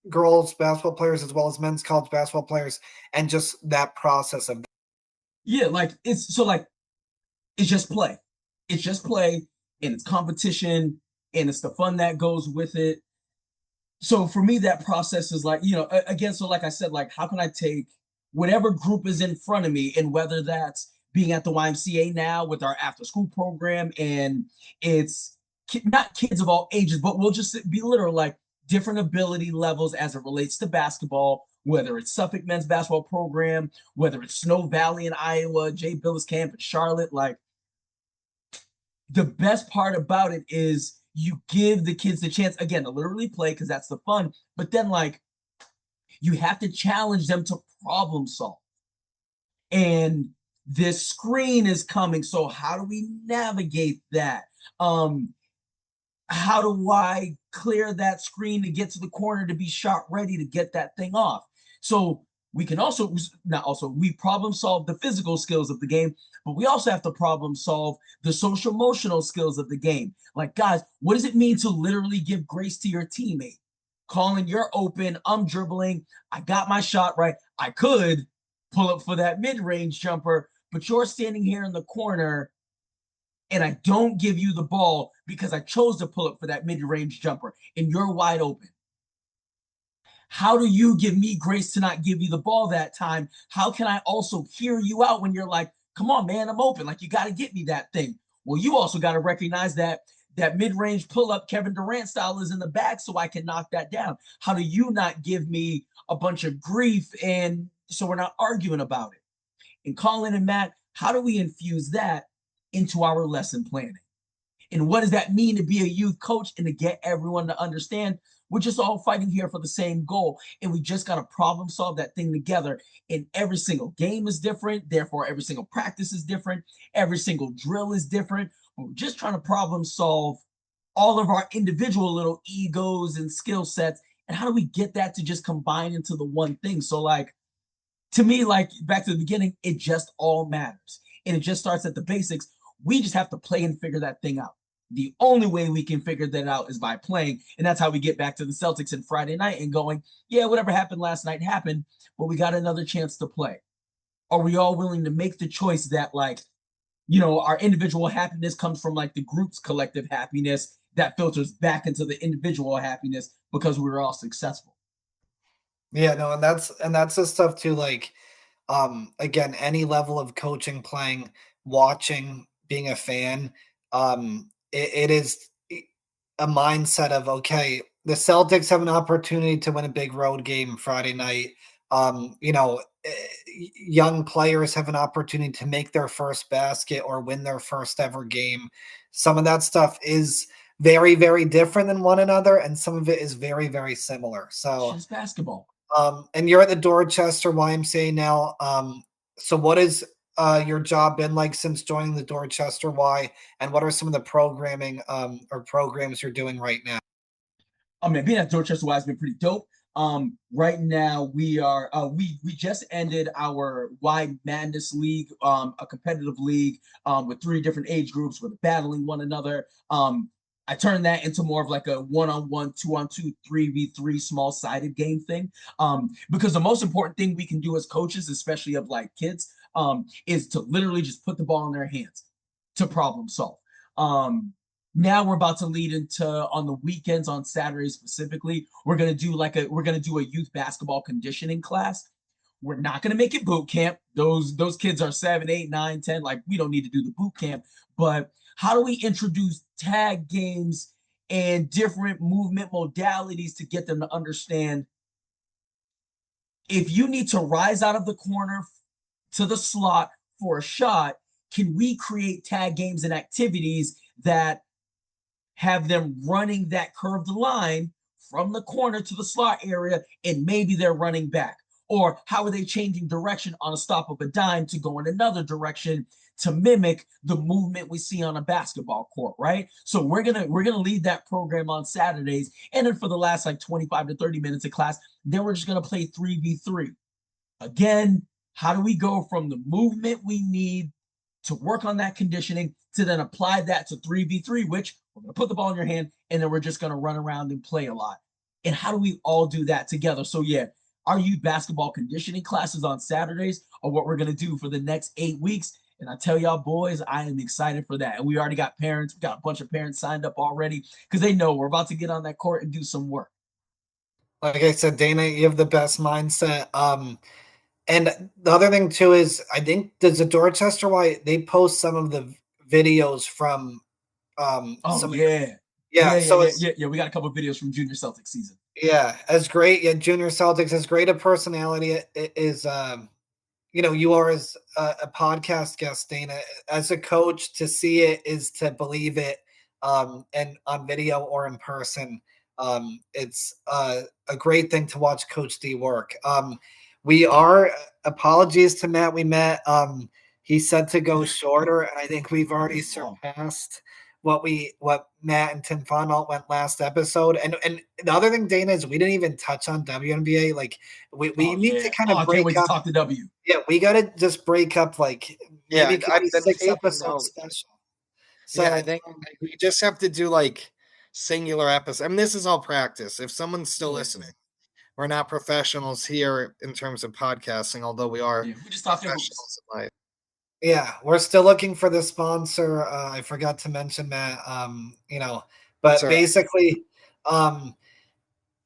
girls basketball players as well as men's college basketball players, and just that process of
like it's just play. It's just play and it's competition and it's the fun that goes with it. So for me, that process is like, again, so like I said, like, how can I take whatever group is in front of me, and whether that's being at the YMCA now with our after school program, and it's not kids of all ages, but we'll just be literal, like different ability levels as it relates to basketball, whether it's Suffolk men's basketball program, whether it's Snow Valley in Iowa, Jay Billis Camp in Charlotte. Like the best part about it is you give the kids the chance again to literally play, because that's the fun, but then like you have to challenge them to problem solve. And this screen is coming, so how do we navigate that? How do I clear that screen to get to the corner to be shot ready to get that thing off? So we can also we problem solve the physical skills of the game, but we also have to problem solve the social emotional skills of the game. Like, guys, what does it mean to literally give grace to your teammate? Calling, you're open, I'm dribbling, I got my shot right. I could pull up for that mid-range jumper, but you're standing here in the corner and I don't give you the ball because I chose to pull up for that mid-range jumper and you're wide open. How do you give me grace to not give you the ball that time? How can I also hear you out when you're like, come on, man, I'm open. Like, you got to get me that thing. Well, you also got to recognize that mid-range pull-up Kevin Durant style is in the back, so I can knock that down. How do you not give me a bunch of grief, and so we're not arguing about it? And Colin and Matt, how do we infuse that into our lesson planning? And what does that mean to be a youth coach and to get everyone to understand We're just all fighting here for the same goal, and we just got to problem solve that thing together. And every single game is different, therefore every single practice is different, every single drill is different. We're just trying to problem solve all of our individual little egos and skill sets, and how do we get that to just combine into the one thing? So like, to me, like back to the beginning, it just all matters, and it just starts at the basics. We just have to play and figure that thing out. The only way we can figure that out is by playing, and that's how we get back to the Celtics and Friday night and going, yeah, whatever happened last night happened, but we got another chance to play. Are we all willing to make the choice that, like, our individual happiness comes from like the group's collective happiness that filters back into the individual happiness because we were all successful?
Yeah, no, and that's the stuff too. Like, again, any level of coaching, playing, watching, being a fan, it is a mindset of, okay, the Celtics have an opportunity to win a big road game Friday night. Young players have an opportunity to make their first basket or win their first ever game. Some of that stuff is very, very different than one another, and some of it is very, very similar.
It's
So,
just basketball.
and you're at the Dorchester YMCA now. So what has your job been like since joining the Dorchester Y, and what are some of the programming or programs you're doing right now?
I mean, being at Dorchester Y has been pretty dope. Right now we are we just ended our Y Madness League, a competitive league with 3 different age groups with battling one another. I turned that into more of like a one-on-one, two-on-two, 3v3 small-sided game thing. Because the most important thing we can do as coaches, especially of like kids, is to literally just put the ball in their hands to problem solve. Now we're about to lead into, on the weekends, on Saturdays specifically, we're gonna do a youth basketball conditioning class. We're not gonna make it boot camp. Those kids are 7, 8, 9, 10. Like, we don't need to do the boot camp. But how do we introduce tag games and different movement modalities to get them to understand, if you need to rise out of the corner to the slot for a shot, can we create tag games and activities that have them running that curved line from the corner to the slot area, and maybe they're running back? Or how are they changing direction on a stop of a dime to go in another direction to mimic the movement we see on a basketball court, right? So we're gonna lead that program on Saturdays, and then for the last like 25 to 30 minutes of class, then we're just gonna play 3v3. Again, how do we go from the movement we need to work on that conditioning to then apply that to 3v3, which we're going to put the ball in your hand and then we're just going to run around and play a lot? And how do we all do that together? So, yeah, our youth basketball conditioning classes on Saturdays are what we're going to do for the next 8 weeks. And I tell y'all, boys, I am excited for that. And we already got parents. We got a bunch of parents signed up already because they know we're about to get on that court and do some work.
Like I said, Dana, you have the best mindset. And the other thing too is, I think, does the Dorchester Y, they post some of the videos from
Oh,
some of
yeah.
yeah. So it's
Yeah. We got a couple of videos from junior Celtics season.
yeah, as great. Yeah, Junior Celtics, as great a personality is. You are as a podcast guest, Dana. As a coach, to see it is to believe it, and on video or in person. It's a great thing to watch Coach D work. We are, apologies to Matt. We met. He said to go shorter, and I think we've already surpassed what Matt and Tim Fondalt went last episode. And the other thing, Dana, is we didn't even touch on WNBA. Like, we need to kind of
I can't
break
wait to
up.
talk to W.
Yeah, we gotta just break up, like, maybe it could be
I've been
6
taking
episodes
notes.
special.
Yeah, I
So,
think we just have to do like singular episodes. I mean, this is all practice. If someone's still listening, we're not professionals here in terms of podcasting, although we are
We just talking hoops.
professionals in life.
yeah, we're still looking for the sponsor. I forgot to mention that, but
Right.
basically, um,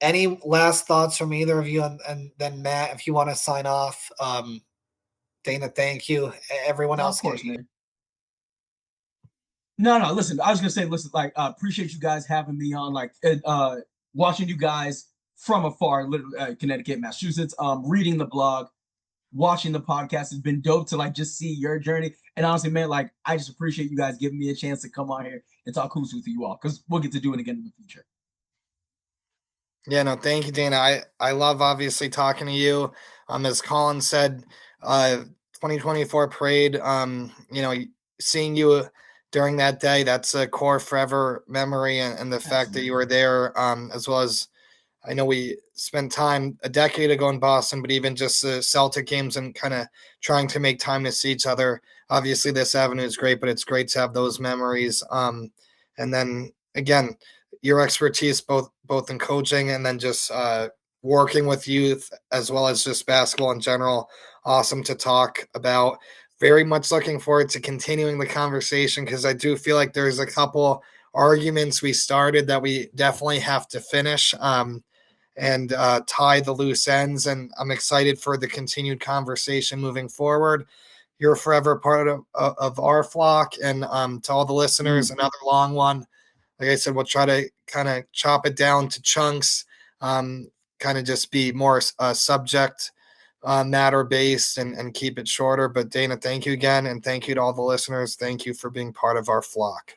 any last thoughts from either of you? And then Matt, if you want to sign off, Dana, thank you. Everyone
No, of
else,
course, man. No. Listen, I was gonna say, listen, like, appreciate you guys having me on. Like, watching you guys from afar, literally, Connecticut, Massachusetts. Reading the blog, watching the podcast has been dope to like just see your journey. And honestly, man, like, I just appreciate you guys giving me a chance to come on here and talk hoops with you all, because we'll get to do it again in the future.
Yeah, no, thank you, Dana. I love obviously talking to you. As Colin said, 2024 parade. Seeing you during that day, that's a core forever memory, and the fact that you were there, as well as I know we spent time a decade ago in Boston, but even just the Celtic games and kind of trying to make time to see each other. Obviously, this avenue is great, but it's great to have those memories. And then again, your expertise both in coaching and then just working with youth as well as just basketball in general. Awesome to talk about. Very much looking forward to continuing the conversation because I do feel like there's a couple arguments we started that we definitely have to finish. And tie the loose ends. And I'm excited for the continued conversation moving forward. You're forever part of our flock. And to all the listeners, another long one. Like I said, we'll try to kind of chop it down to chunks, kind of just be more subject matter based and keep it shorter. But Dana, thank you again. And thank you to all the listeners. Thank you for being part of our flock.